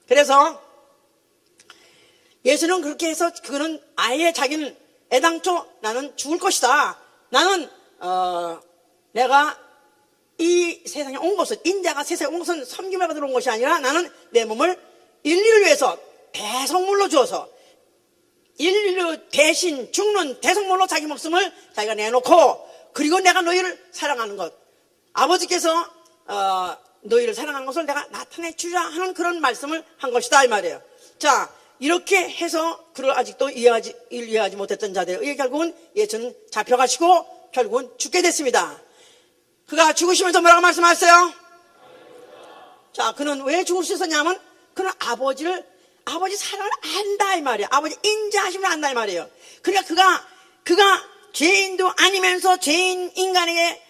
그래서 예수는 그렇게 해서 그는 아예 자기는 애당초 나는 죽을 것이다, 나는 내가 이 세상에 온 것은, 인자가 세상에 온 것은 섬김을 받으러 온 것이 아니라 나는 내 몸을 인류를 위해서 대성물로 주어서 인류 대신 죽는 대성물로 자기 목숨을 자기가 내놓고, 그리고 내가 너희를 사랑하는 것, 아버지께서 너희를 사랑하는 것을 내가 나타내 주자 하는 그런 말씀을 한 것이다 이 말이에요. 자, 이렇게 해서 그를 아직도 이해하지 못했던 자들에 의해 결국은 예수는 잡혀가시고 결국은 죽게 됐습니다. 그가 죽으시면서 뭐라고 말씀하셨어요? 자, 그는 왜 죽을 수 있었냐면 그는 아버지 사랑을 안다 이 말이에요. 아버지 인자하심을 안다 이 말이에요. 그러니까 그가 죄인도 아니면서 죄인 인간에게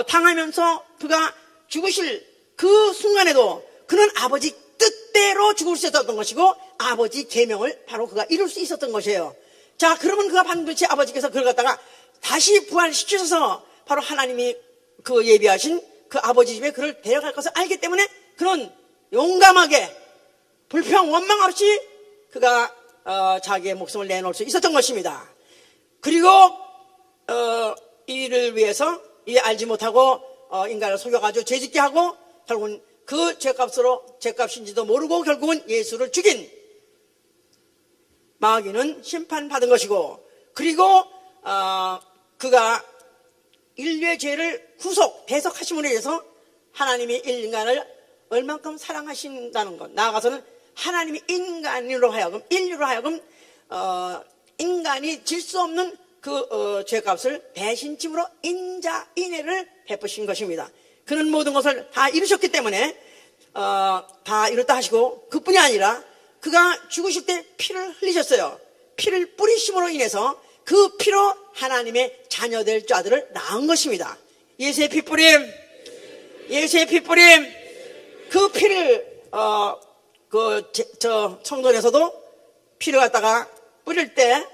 당하면서 그가 죽으실 그 순간에도 그는 아버지 뜻대로 죽을 수 있었던 것이고, 아버지 계명을 바로 그가 이룰 수 있었던 것이에요. 자, 그러면 그가 반드시 아버지께서 그를 갖다가 다시 부활시키셔서 바로 하나님이 그 예비하신 그 아버지 집에 그를 데려갈 것을 알기 때문에 그는 용감하게 불평 원망 없이 그가 자기의 목숨을 내놓을 수 있었던 것입니다. 그리고 이를 위해서 이 알지 못하고 인간을 속여가지고 죄짓게 하고 결국은 그 죄값인지도 모르고 결국은 예수를 죽인 마귀는 심판받은 것이고, 그리고 그가 인류의 죄를 대속하심으로 인해서 하나님이 인간을 얼만큼 사랑하신다는 것, 나아가서는 하나님이 인류로 하여금 인간이 질 수 없는 그 죄값을 대신 짐으로 인혜를 베푸신 것입니다. 그는 모든 것을 다 이루셨기 때문에 다 이뤘다 하시고, 그뿐이 아니라 그가 죽으실 때 피를 흘리셨어요. 피를 뿌리심으로 인해서 그 피로 하나님의 자녀될 자들을 낳은 것입니다. 예수의 피뿌림, 그 피를 성전에서도 피를 갖다가 뿌릴 때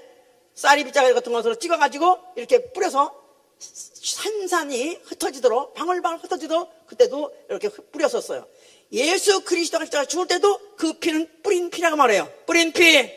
쌀이 빗자루 같은 것으로 찍어가지고 이렇게 뿌려서 산산이 흩어지도록, 방울방울 흩어지도록 그때도 이렇게 뿌렸었어요. 예수 그리스도가 십자가에 죽을 때도 그 피는 뿌린 피라고 말해요. 뿌린 피.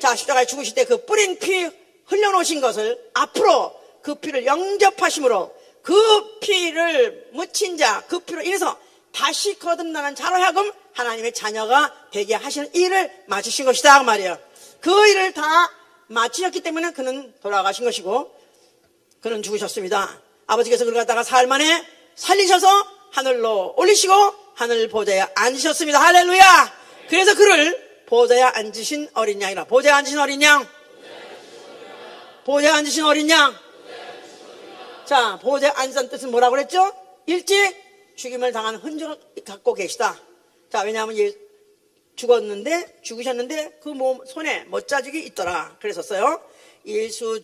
자, 십자가에 죽으실 때 그 뿌린 피 흘려놓으신 것을 앞으로 그 피를 영접하심으로 그 피를 묻힌 자, 그 피로 인해서 다시 거듭나는 자로 하여금 하나님의 자녀가 되게 하시는 일을 마치신 것이다 그 말이에요. 그 일을 다 마치셨기 때문에 그는 돌아가신 것이고 그는 죽으셨습니다. 아버지께서 그를 갖다가 사흘 만에 살리셔서 하늘로 올리시고 하늘 보좌에 앉으셨습니다. 할렐루야. 그래서 그를 보좌에 앉으신 어린 양이라. 보좌에 앉으신 어린 양. 보좌에 앉으신 어린 양. 자, 보좌에 앉으신 뜻은 뭐라고 그랬죠? 일찍 죽임을 당한 흔적을 갖고 계시다. 자, 왜냐하면 죽으셨는데 그 몸 손에 못자국이 있더라 그랬었어요. 예수는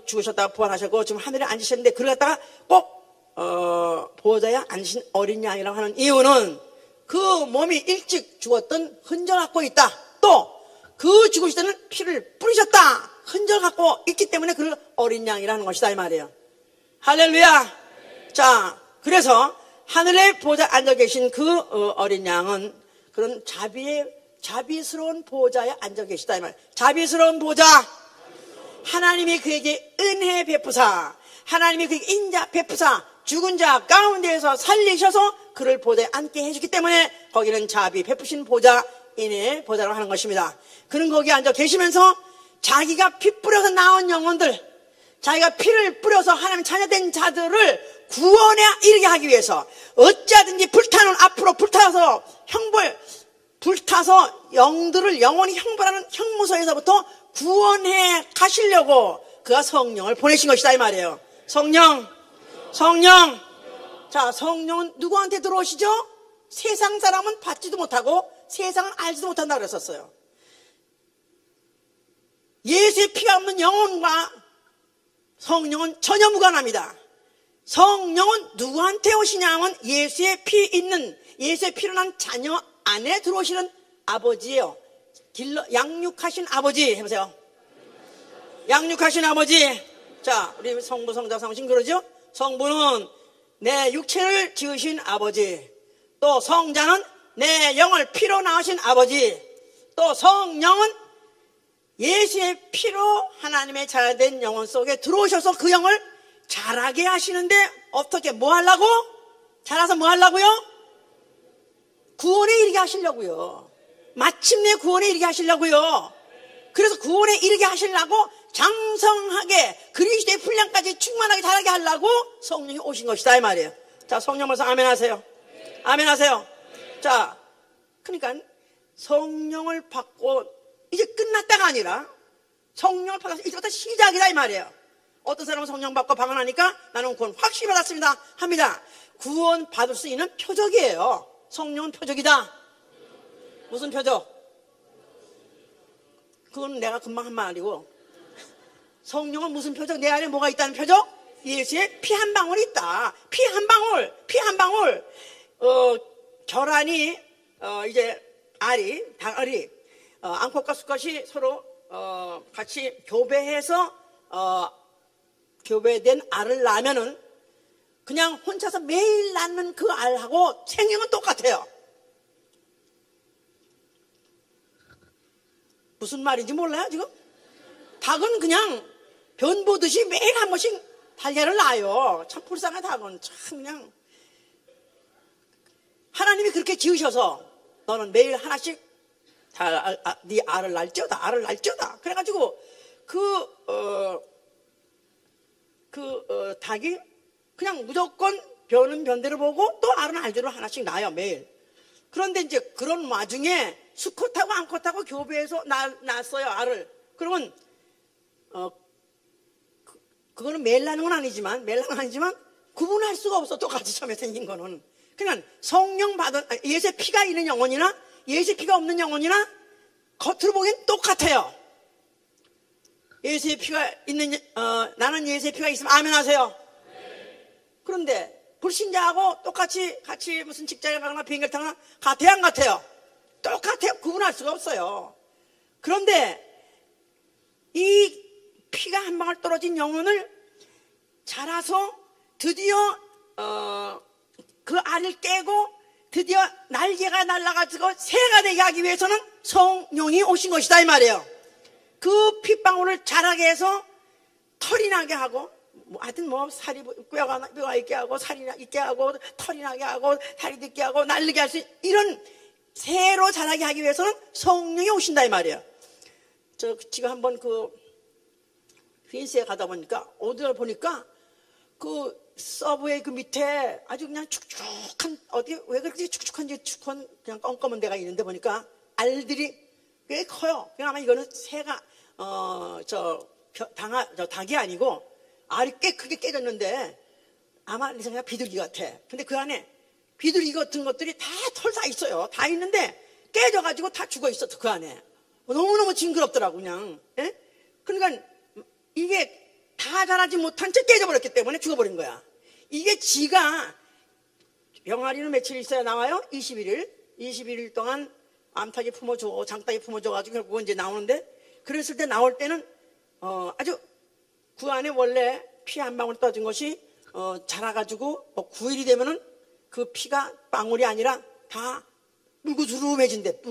죽으셨다가 부활하셨고 지금 하늘에 앉으셨는데 그를 갖다가 꼭 보호자에 앉으신 어린 양이라고 하는 이유는 그 몸이 일찍 죽었던 흔적을 갖고 있다. 또 그 죽으실 때는 피를 뿌리셨다. 흔적을 갖고 있기 때문에 그를 어린 양이라는 것이다 이 말이에요. 할렐루야. 자, 그래서 하늘에 보호자에 앉아 계신 그 어린 양은 그런 자비스러운 보호자에 앉아 계시다 이 말이에요. 자비스러운 보호자. 하나님이 그에게 은혜 베푸사, 하나님이 그에게 인자 베푸사, 죽은 자 가운데에서 살리셔서 그를 보좌에 앉게 해주기 때문에 거기는 자비 베푸신 보좌인의 보좌라고 하는 것입니다. 그는 거기에 앉아 계시면서 자기가 피 뿌려서 나온 영혼들, 자기가 피를 뿌려서 하나님 자녀된 자들을 구원에 이르게 하기 위해서 어찌하든지 불타는 앞으로 불타서 영들을 영원히 형벌하는 형무소에서부터 구원해 가시려고 그가 성령을 보내신 것이다 이 말이에요. 성령. 자, 성령은 누구한테 들어오시죠? 세상 사람은 받지도 못하고 세상은 알지도 못한다 그랬었어요. 예수의 피가 없는 영혼과 성령은 전혀 무관합니다. 성령은 누구한테 오시냐면 예수의 피로 난 자녀 안에 들어오시는 아버지예요. 양육하신 아버지 해보세요. 양육하신 아버지. 자, 우리 성부, 성자, 성신 그러죠? 성부는 내 육체를 지으신 아버지, 또 성자는 내 영을 피로 낳으신 아버지, 또 성령은 예수의 피로 하나님의 자녀된 영혼 속에 들어오셔서 그 영을 자라게 하시는데 어떻게 뭐 하려고? 자라서 뭐 하려고요? 구원에 이르게 하시려고요. 마침내 구원에 이르게 하시려고요. 그래서 구원에 이르게 하시려고 장성하게 그리스도의 분량까지 충만하게 자라게 하려고 성령이 오신 것이다 이 말이에요. 자, 성령 말씀 아멘 하세요. 아멘 하세요. 자, 그러니까 성령을 받고 이제 끝났다가 아니라 성령을 받아서 이제부터 시작이다 이 말이에요. 어떤 사람은 성령 받고 방언하니까 나는 구원 확실히 받았습니다 합니다. 구원 받을 수 있는 표적이에요. 성령은 표적이다. 무슨 표적? 그건 내가 금방 한 말이고, 성령은 무슨 표적? 내 안에 뭐가 있다는 표적? 예수의 피 한 방울이 있다. 피 한 방울. 결안이 이제 닭알이 앙컷과 수컷이 서로 같이 교배해서 교배된 알을 낳으면은 그냥 혼자서 매일 낳는 그 알하고 생명은 똑같아요. 무슨 말인지 몰라요 지금? 닭은 그냥 변 보듯이 매일 한 번씩 달걀을 낳아요. 참 불쌍해 닭은. 참 그냥 하나님이 그렇게 지으셔서 너는 매일 하나씩 네 알을 낳을지어다. 그래가지고 닭이 그냥 무조건 변은 변대로 보고 또 알은 알대로 하나씩 낳아요 매일. 그런데 이제 그런 와중에 수컷하고 암컷하고 교배해서 낳았어요 알을. 그러면 그거는 매일 낳는 건 아니지만 구분할 수가 없어. 똑같이 처음에 생긴 거는. 그냥 성령 받은 예수의 피가 있는 영혼이나 예수의 피가 없는 영혼이나 겉으로 보기엔 똑같아요. 예수의 피가 있는 나는 예수의 피가 있으면 아멘 하세요. 그런데 불신자하고 똑같이 같이 무슨 직장에 가거나 비행기를 타거나 같아요 안 같아요? 똑같아요. 구분할 수가 없어요. 그런데 이 피가 한 방울 떨어진 영혼을 자라서 드디어 그 알을 깨고 드디어 날개가 날아가지고 새가 되게 하기 위해서는 성령이 오신 것이다 이 말이에요. 그 핏방울을 자라게 해서 털이 나게 하고 하여튼 살이 뼈가 있게 하고 살이 있게 하고 털이 나게 하고 살이 듣게 하고 날르게 할 수 있는 이런 새로 자라게 하기 위해서는 성령이 오신다 이 말이에요. 저 지금 한번 그 퀸스에 가다 보니까 어디를 보니까 그 서브웨이 그 밑에 아주 그냥 축축한 어디 왜 그렇게 축축한지 축한 그냥 껌껌한 데가 있는데 보니까 알들이 꽤 커요. 그냥 아마 이거는 새가 닭이 아니고 알이 꽤 크게 깨졌는데 아마 내 생각에 비둘기 같아. 근데 그 안에 비둘기 같은 것들이 다 털 다 있어요. 다 있는데 깨져가지고 다 죽어 있었어 그 안에. 너무너무 징그럽더라고 그냥. 예? 그러니까 이게 다 자라지 못한 채 깨져버렸기 때문에 죽어버린 거야. 이게 지가 병아리는 며칠 있어야 나와요? 21일 동안 암탉이 품어줘 장닭이 품어줘가지고 결국은 이제 나오는데 그랬을 때 나올 때는 아주 그 안에 원래 피 한 방울 떠진 것이 자라가지고 9일이 되면은 그 피가 방울이 아니라 다 뿔구스름해진대.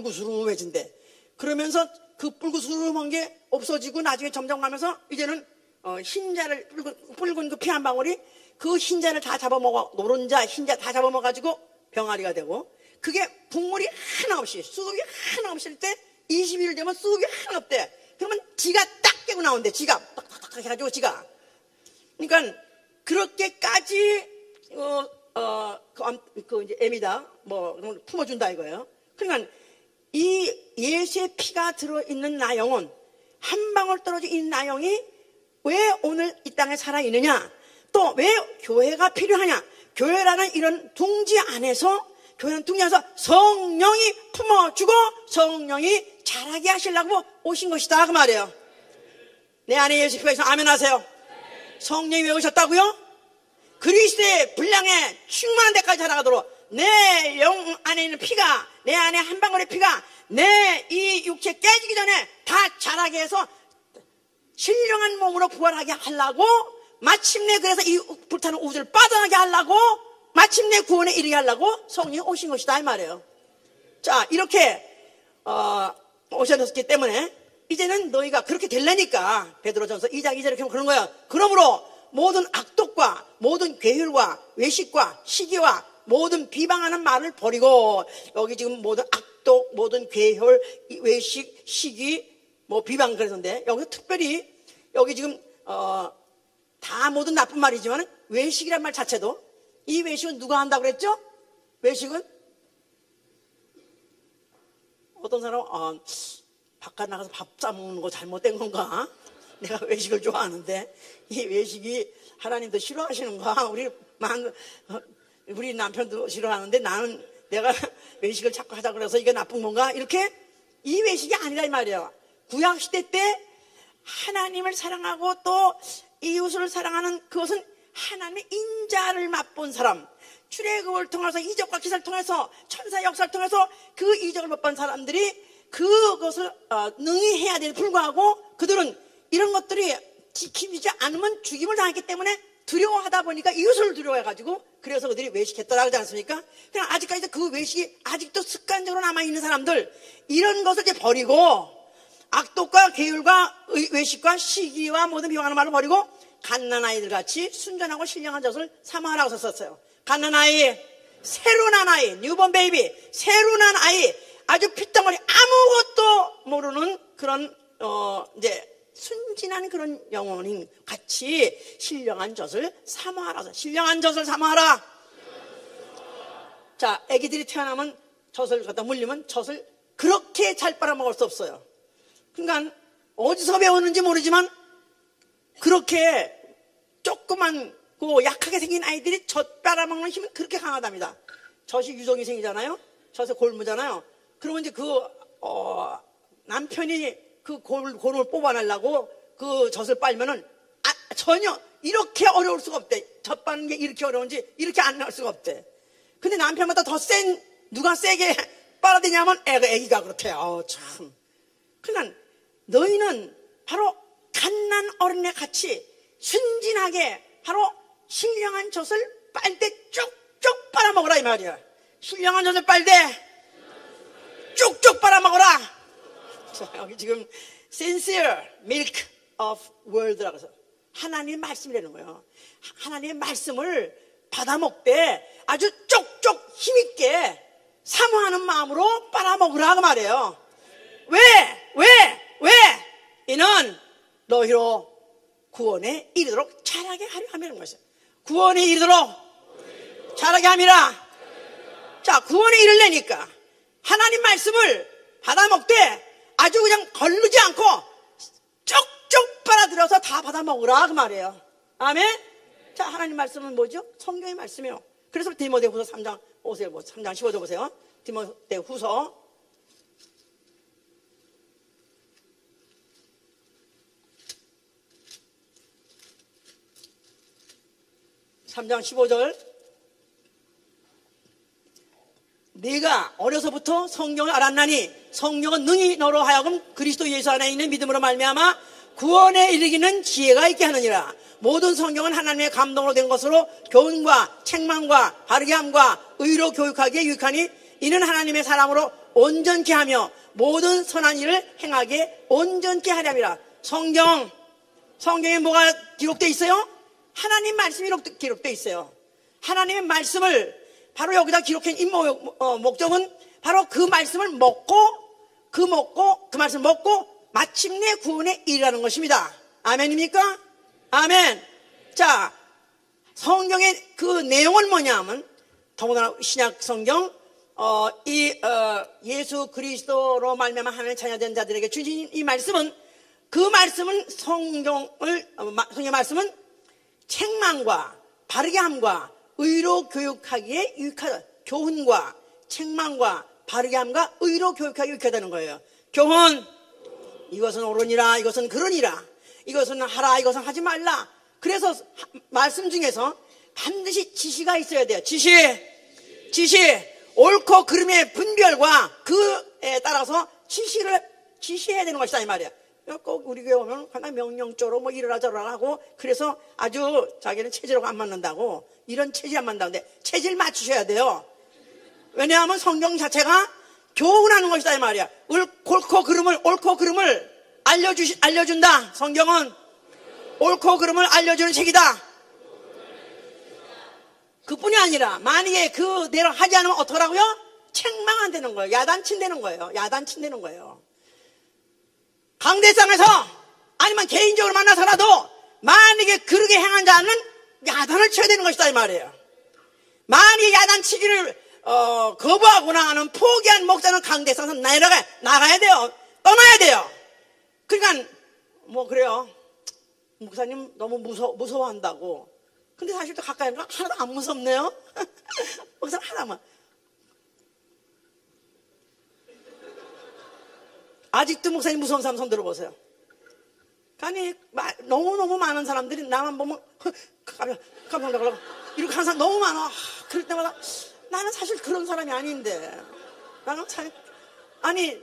그러면서 그 뿔구스름한 게 없어지고 나중에 점점 가면서 이제는 흰자를 붉은 그 피 한 방울이 그 흰자를 다 잡아먹어 노른자 흰자 다 잡아먹어가지고 병아리가 되고 그게 국물이 하나 없이 수육이 하나 없을 때 20일 되면 수육이 하나 없대. 그러면 지가 딱 깨고 나온대. 지가 딱딱딱 해가지고 지가. 그러니까 그렇게까지 이제 애미다 품어준다 이거예요. 그러니까 이 예수의 피가 들어있는 나영은 한 방울 떨어진 이 나영이 왜 오늘 이 땅에 살아있느냐? 또 왜 교회가 필요하냐? 교회라는 이런 둥지 안에서 성령이 품어주고 성령이 자라게 하시려고 오신 것이다 그 말이에요. 내 안에 예수 피가 있어 아멘 하세요. 성령이 왜 오셨다고요? 그리스도의 분량에 충만한 데까지 자라가도록 내 영 안에 있는 피가 내 안에 한 방울의 피가 내 이 육체 깨지기 전에 다 자라게 해서 신령한 몸으로 부활하게 하려고 마침내 그래서 이 불타는 우주를 빠져나게 하려고 마침내 구원에 이르게 하려고 성령이 오신 것이다 이 말이에요. 자 이렇게 오셨기 때문에 이제는 너희가 그렇게 되려니까 베드로전서 2장 2절에 이렇게 그런 거야. 그러므로 모든 악독과 모든 괴율과 외식과 시기와 모든 비방하는 말을 버리고 여기 지금 모든 악독 모든 괴혈 외식 시기 비방 그러는데 여기서 특별히 여기 지금 다 모든 나쁜 말이지만 외식이란 말 자체도 이 외식은 누가 한다고 그랬죠? 외식은 어떤 사람은 바깥 나가서 밥 싸먹는 거 잘못된 건가? 내가 외식을 좋아하는데 이 외식이 하나님도 싫어하시는가? 우리 남편도 싫어하는데 나는 내가 외식을 자꾸 하자 그래서 이게 나쁜 건가? 이렇게 이 외식이 아니라 이 말이에요. 구약시대 때 하나님을 사랑하고 또 이웃을 사랑하는 그것은 하나님의 인자를 맛본 사람 출애굽을 통해서 이적과 기사를 통해서 천사 역사를 통해서 그 이적을 맛본 사람들이 그것을 능히 해야 될 불구하고 그들은 이런 것들이 지키지 않으면 죽임을 당했기 때문에 두려워하다 보니까 이웃을 두려워해가지고 그래서 그들이 외식했더라 그러지 않습니까? 그냥 아직까지도 그 외식이 아직도 습관적으로 남아있는 사람들 이런 것을 이제 버리고 악독과 계율과 외식과 시기와 모든 비방하는 말을 버리고 갓난아이들 같이 순전하고 신령한 젖을 삼아라고 썼어요. 갓난아이, 새로 난 아이, 뉴본 베이비, 새로 난 아이, 아주 핏덩어리 아무것도 모르는 그런 이제 순진한 그런 영혼인 같이 신령한 젖을 삼아라. 신령한 젖을 삼아라. 자, 애기들이 태어나면 젖을 갖다 물리면 젖을 그렇게 잘 빨아먹을 수 없어요. 그러니까 어디서 배웠는지 모르지만 그렇게 조그만 약하게 생긴 아이들이 젖 빨아먹는 힘은 그렇게 강하답니다. 젖이 유정이 생기잖아요. 젖에 골무잖아요. 그러면 이제 남편이 그 골을 뽑아내려고 그 젖을 빨면은 전혀 이렇게 어려울 수가 없대. 젖 빠는 게 이렇게 어려운지 이렇게 안 나올 수가 없대. 근데 남편보다 더 누가 세게 빨아대냐면 애기가 그렇대. 참. 그러니까 너희는 바로 갓난 어린애 같이 순진하게 바로 신령한 젖을 빨대 쪽쪽 빨아먹으라 이 말이야. 신령한 젖을 빨대 쪽쪽 빨아먹어라. 자, 여기 지금 sincere milk of word라고 해서 하나님의 말씀이라는 거예요. 하나님의 말씀을 받아먹되 아주 쪽쪽 힘있게 사모하는 마음으로 빨아먹으라 그 말이에요. 왜? 이는 너희로 구원에 이르도록 잘하게 하려 함이라는 것이에요. 구원에 이르도록 잘하게 함이라. 자, 구원에 이르려니까 하나님 말씀을 받아먹되 아주 그냥 걸르지 않고 쪽쪽 빨아들여서 다 받아먹으라 그 말이에요. 아멘. 자, 하나님 말씀은 뭐죠? 성경의 말씀이에요. 그래서 디모데후서 3장 오세요. 3장 15절 보세요. 디모데후서 3장 15절. 네가 어려서부터 성경을 알았나니 성령은 능히 너로 하여금 그리스도 예수 안에 있는 믿음으로 말미암아 구원에 이르기는 지혜가 있게 하느니라. 모든 성경은 하나님의 감동으로 된 것으로 교훈과 책망과 바르게 함과 의로 교육하기에 유익하니 이는 하나님의 사람으로 온전케 하며 모든 선한 일을 행하게 온전케 하렴이라. 성경에 뭐가 기록되어 있어요? 하나님 말씀이 기록되어 있어요. 하나님의 말씀을 바로 여기다 기록한 목적은 바로 그 말씀을 먹고 그 말씀을 먹고 마침내 구원에 이르라는 것입니다. 아멘입니까? 아멘. 자, 성경의 그 내용은 뭐냐면 더군다나 신약 성경 예수 그리스도로 말미암아 하나님의 자녀된 자들에게 주신 이 말씀은 성경의 말씀은 책망과 바르게 함과 의로 교육하기에 유익하다. 교훈과 책망과 바르게 함과 의로 교육하기에 유익하다는 거예요. 교훈, 이것은 옳으니라, 이것은 그러니라, 이것은 하라, 이것은 하지 말라. 그래서 말씀 중에서 반드시 지시가 있어야 돼요. 지시, 옳고 그름의 분별과 그에 따라서 지시해야 되는 것이다 이 말이야. 꼭 우리 교회 오면 하나 명령조로 뭐 이러라 저러라 하고 그래서 아주 자기는 체질하고 안 맞는다고, 이런 체질 안 맞는다는데 체질 맞추셔야 돼요. 왜냐하면 성경 자체가 교훈하는 것이다 이 말이야. 옳고 그름을 알려준다. 성경은 옳고 그름을 알려주는 책이다. 그뿐이 아니라 만약에 그대로 하지 않으면 어떡하라고요? 책망한다는 거예요. 야단친다는 거예요. 강대상에서 아니면 개인적으로 만나서라도 만약에 그렇게 행한 자는 야단을 쳐야 되는 것이다 이 말이에요. 만약에 야단치기를 거부하거나 하는 포기한 목자는 강대상에서 나가야 돼요. 떠나야 돼요. 그러니까 뭐 그래요. 목사님 너무 무서워한다고. 근데 사실 또 가까이 가니까 하나도 안 무섭네요. 목사님 하나만. 아직도 목사님 무서운 사람 손 들어보세요. 아니 너무 많은 사람들이 나만 보면 깜짝 놀라고 이렇게 하는 사람 너무 많아. 그럴 때마다 나는 사실 그런 사람이 아닌데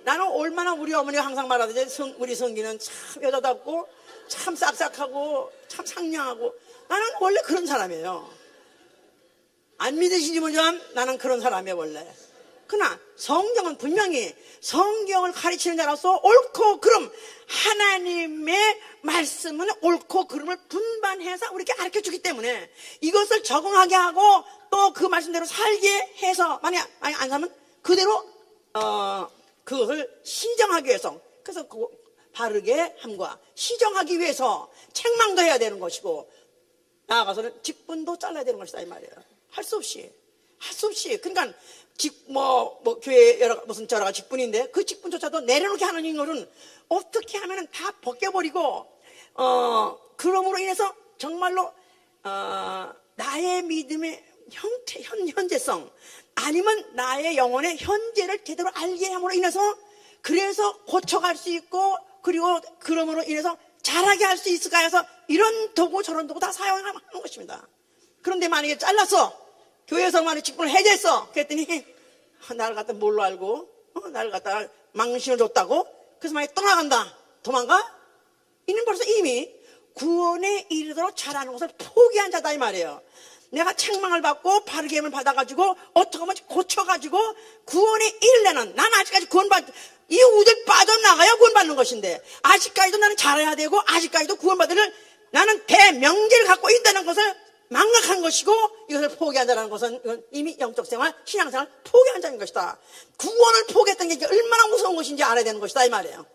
나는 얼마나 우리 어머니가 항상 말하듯이 우리 성기는 참 여자답고 참 싹싹하고 참 상냥하고 나는 원래 그런 사람이에요. 안 믿으시지 모르지만 나는 그런 사람이에요 원래. 그러나 성경은 분명히 성경을 가르치는 자로서 옳고 그름, 하나님의 말씀은 옳고 그름을 분반해서 우리에게 가르쳐주기 때문에 이것을 적응하게 하고 또 그 말씀대로 살게 해서 만약 안 사면 그대로 그것을 시정하기 위해서, 그래서 바르게 함과 시정하기 위해서 책망도 해야 되는 것이고 나아가서는 직분도 잘라야 되는 것이다 이 말이에요. 할 수 없이. 그러니까 교회 무슨 저라가 직분인데 그 직분조차도 내려놓게 하는 이유는 어떻게 하면은 다 벗겨버리고 그럼으로 인해서 정말로 나의 믿음의 현재성 아니면 나의 영혼의 현재를 제대로 알게 함으로 인해서 그래서 고쳐갈 수 있고 그리고 그럼으로 인해서 잘하게 할 수 있을까 해서 이런 도구 저런 도구 다 사용하는 것입니다. 그런데 만약에 잘랐어, 교회에서 만약에 직분을 해제했어, 그랬더니 나를 갖다 뭘로 알고 나를 갖다 망신을 줬다고, 그래서 만약에 떠나간다. 도망가? 이는 벌써 이미 구원에 이르도록 자라는 것을 포기한 자다 이 말이에요. 내가 책망을 받고 바르게 힘을 받아가지고 어떻게 하면 고쳐가지고 구원에 이르려는, 난 아직까지 이 우들 빠져나가야 구원받는 것인데 아직까지도 나는 잘해야 되고 아직까지도 구원받을 나는 대명제를 갖고 있다는 것을 망각한 것이고, 이것을 포기한다는 것은 이건 이미 영적 생활, 신앙생활 포기한 자인 것이다. 구원을 포기했다는 게 얼마나 무서운 것인지 알아야 되는 것이다 이 말이에요.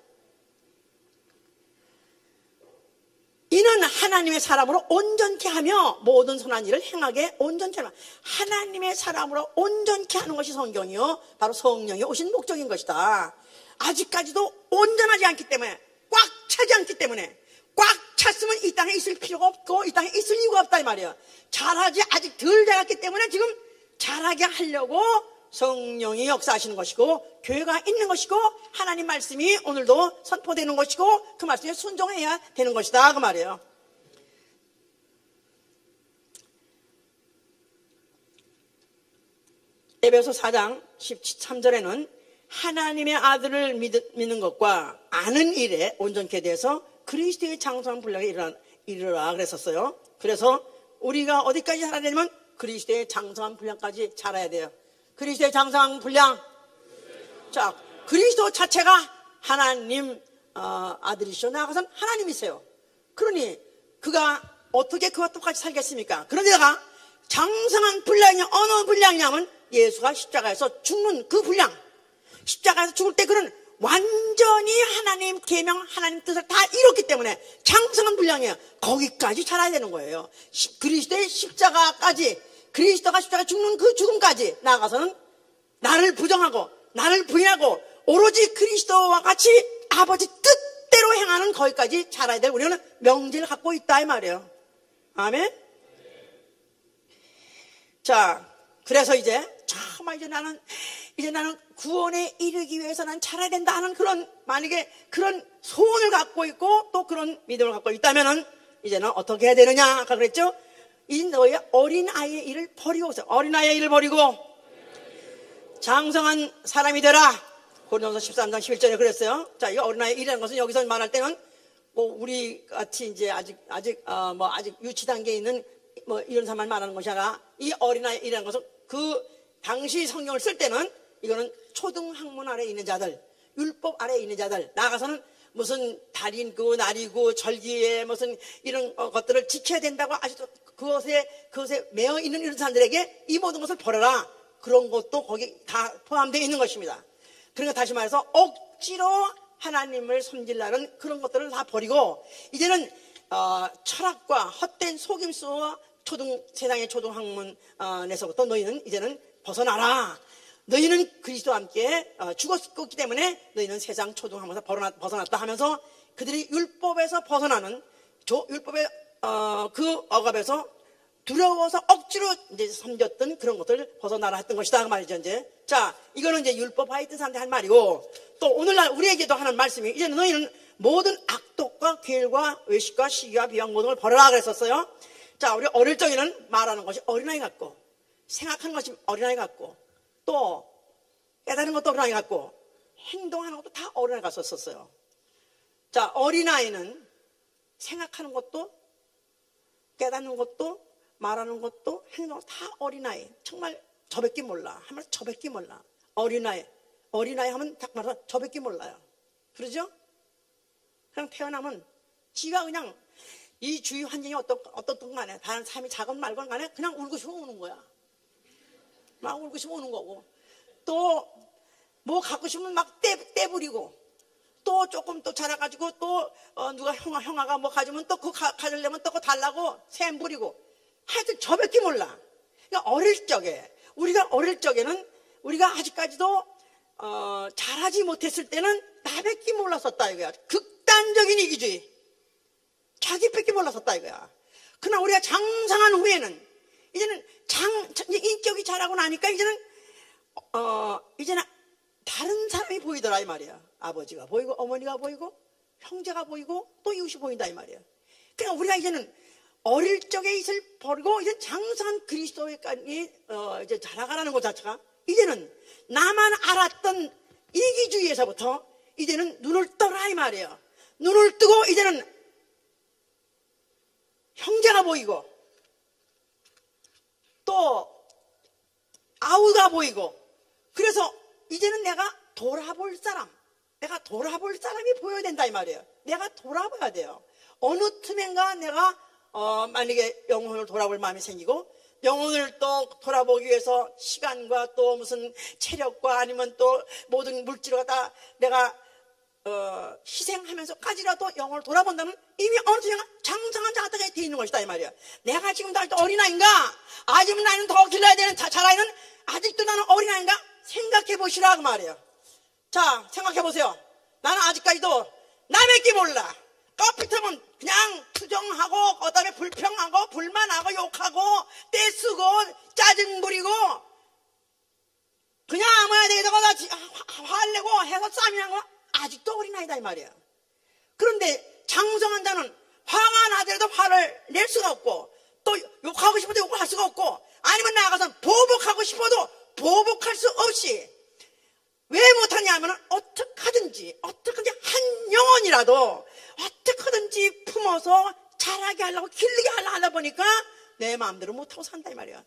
이는 하나님의 사람으로 온전케 하며 모든 선한 일을 행하게 온전케 하며, 하나님의 사람으로 온전케 하는 것이 성경이요, 바로 성령이 오신 목적인 것이다. 아직까지도 온전하지 않기 때문에, 꽉 차지 않기 때문에, 꽉 찼으면 이 땅에 있을 필요가 없고 이 땅에 있을 이유가 없다 이 말이에요. 잘하지 아직 덜 자랐기 때문에 지금 잘하게 하려고 성령이 역사하시는 것이고, 교회가 있는 것이고, 하나님 말씀이 오늘도 선포되는 것이고, 그 말씀에 순종해야 되는 것이다 그 말이에요. 에베소 4장 13절에는 하나님의 아들을 믿는 것과 아는 일에 온전케 돼서 그리스도의 장성한 분량에 이르라 그랬었어요. 그래서 우리가 어디까지 자라야 되냐면 그리스도의 장성한 분량까지 자라야 돼요. 그리스도의 장성한 분량. 자, 그리스도 자체가 하나님 아들이시오. 나아가서는 하나님이세요. 그러니 그가 어떻게 그와 똑같이 살겠습니까? 그런데다가 장성한 분량이 어느 분량이냐면 예수가 십자가에서 죽는 그 분량. 십자가에서 죽을 때 그는 완전히 하나님 계명, 하나님 뜻을 다 이뤘기 때문에 장성한 분량이에요. 거기까지 자라야 되는 거예요. 그리스도의 십자가까지, 그리스도가 십자가 죽는 그 죽음까지 나아가서는 나를 부정하고 나를 부인하고 오로지 그리스도와 같이 아버지 뜻대로 행하는 거기까지 자라야 될 우리는 명제를 갖고 있다 이 말이에요. 아멘. 자, 그래서 정말 이제 나는 구원에 이르기 위해서 난 자라야 된다 하는 만약에 그런 소원을 갖고 있고 또 그런 믿음을 갖고 있다면은 이제는 어떻게 해야 되느냐? 아까 그랬죠? 이 너희 어린아이의 일을 버리고, 어린아이의 일을 버리고 장성한 사람이 되라. 고린도서 13장 11절에 그랬어요. 자, 이 어린아이의 일이라는 것은 여기서 말할 때는 뭐 우리 같이 이제 아직 유치 단계에 있는 뭐 이런 사람만 말하는 것이 아니라 이 어린아이의 일이라는 것은 그 당시 성경을 쓸 때는 이거는 초등학문 아래에 있는 자들, 율법 아래에 있는 자들, 나아가서는 무슨 달인고 날이고 절기에 무슨 이런 것들을 지켜야 된다고 아직도 그것에 매여 있는 이런 사람들에게 이 모든 것을 버려라. 그런 것도 거기 다 포함되어 있는 것입니다. 그러니까 다시 말해서 억지로 하나님을 섬기려는 그런 것들을 다 버리고 이제는 철학과 헛된 속임수와 세상의 초등학문에서부터 너희는 이제는 벗어나라. 너희는 그리스도와 함께 죽었기 때문에 너희는 세상 초등학문에서 벗어났다 하면서 그들이 율법에서 벗어나는 율법의 그 억압에서 두려워서 억지로 이제 섬겼던 그런 것들을 벗어나라 했던 것이다 그 말이죠. 이제 자, 이거는 이제 율법하에 있던 사람들이 한 말이고, 또 오늘날 우리에게도 하는 말씀이 이제는 너희는 모든 악독과 괴일과 외식과 시기와 비방 모든 걸 버려라 그랬었어요. 자, 우리 어릴 적에는 말하는 것이 어린아이 같고, 생각하는 것이 어린아이 같고, 또 깨달은 것도 어린아이 같고, 행동하는 것도 다 어린아이 같았었어요. 자, 어린아이는 생각하는 것도 깨닫는 것도 말하는 것도 행동 다 어린아이. 정말 저밖에 몰라. 하면 저밖에 몰라. 어린아이 하면 딱 말해서 저밖에 몰라요. 그러죠? 그냥 태어나면 지가 그냥 이 주위 환경이 어떻든 간에 다른 삶이 작은 말건 간에 그냥 울고 싶어 우는 거야. 막 울고 싶어 우는 거고, 또 뭐 갖고 싶으면 막 떼부리고, 또 조금 또 자라가지고 또 누가 형아가 뭐 가지면 또 그거 가지려면 또 그거 달라고 샘 부리고, 하여튼 저밖에 몰라. 그러니까 우리가 어릴 적에는 우리가 아직까지도 잘하지 못했을 때는 나밖에 몰랐었다 이거야. 극단적인 이기주의, 자기밖에 몰랐었다 이거야. 그러나 우리가 장성한 후에는 이제는 인격이 자라고 나니까 이제는 다른 사람이 보이더라 이 말이야. 아버지가 보이고 어머니가 보이고 형제가 보이고 또 이웃이 보인다 이 말이야. 그러니까 우리가 이제는 어릴 적에 이슬 버리고 이제 장성한 그리스도에까지 이제 자라가라는 것 자체가 이제는 나만 알았던 이기주의에서부터 이제는 눈을 떠라 이 말이에요. 눈을 뜨고 이제는 형제가 보이고 또 아우가 보이고, 그래서 이제는 내가 돌아볼 사람이 보여야 된다 이 말이에요. 내가 돌아봐야 돼요. 어느 틈엔가 내가 만약에 영혼을 돌아볼 마음이 생기고, 영혼을 또 돌아보기 위해서 시간과 또 무슨 체력과 아니면 또 모든 물질을 갖다 내가 희생하면서까지라도 영혼을 돌아본다면 이미 어느 틈엔가 장성한 자가 되어 있는 것이다 이 말이에요. 내가 지금도 아직도 어린아이인가? 아직은 나는 더 길러야 되는 자라이는 아직도 나는 어린아이인가? 생각해 보시라 그 말이에요. 자, 생각해 보세요. 나는 아직까지도 남의 게 몰라. 껍질은 그냥 투정하고 그다음에 불평하고 불만하고 욕하고 떼쓰고 짜증 부리고 그냥 아무나 되다가 화내고 해서 싸움이 나고 아직도 어린아이다 이 말이에요. 그런데 장성한 자는 화가 나더라도 화를 낼 수가 없고, 또 욕하고 싶어도 욕을 할 수가 없고, 아니면 나아가서 보복하고 싶어도 보복할 수 없이, 왜 못하냐면 어떻게든지 한 영혼이라도 어떻게든지 품어서 자라게 하려고 길르게 하려고 보니까 내 마음대로 못하고 산다 이 말이야.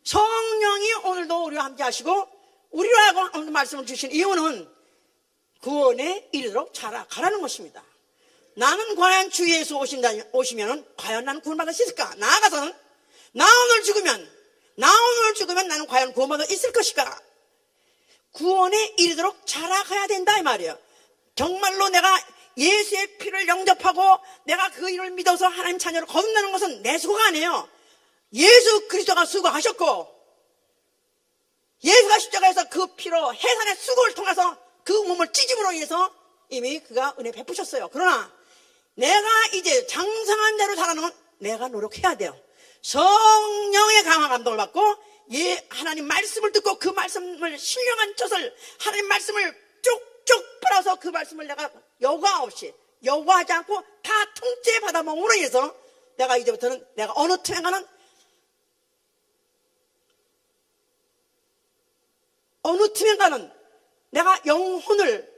성령이 오늘도 우리와 함께 하시고 우리라고 말씀을 주신 이유는 구원에 이르도록 자라가라는 것입니다. 나는 과연 주 예수 오시면 과연 나는 구원받을 수 있을까? 나아가서는 나 오늘 죽으면 나는 과연 구원받을 수 있을 것일까? 구원에 이르도록 자라가야 된다 이 말이에요. 정말로 내가 예수의 피를 영접하고 내가 그 일을 믿어서 하나님 자녀로 거듭나는 것은 내 수고가 아니에요. 예수 그리스도가 수고하셨고, 예수가 십자가에서 그 피로 해산의 수고를 통해서 그 몸을 찢음으로 인해서 이미 그가 은혜 베푸셨어요. 그러나 내가 이제 장성한 자로 자라는 건 내가 노력해야 돼요. 성령의 강화 감동을 받고 하나님 말씀을 듣고 그 말씀을 신령한 젖을 하나님 말씀을 쭉쭉 빨아서 그 말씀을 내가 여과하지 않고 다 통째 받아 먹음으로 인해서 내가 이제부터는 내가 어느 틈엔가는 내가 영혼을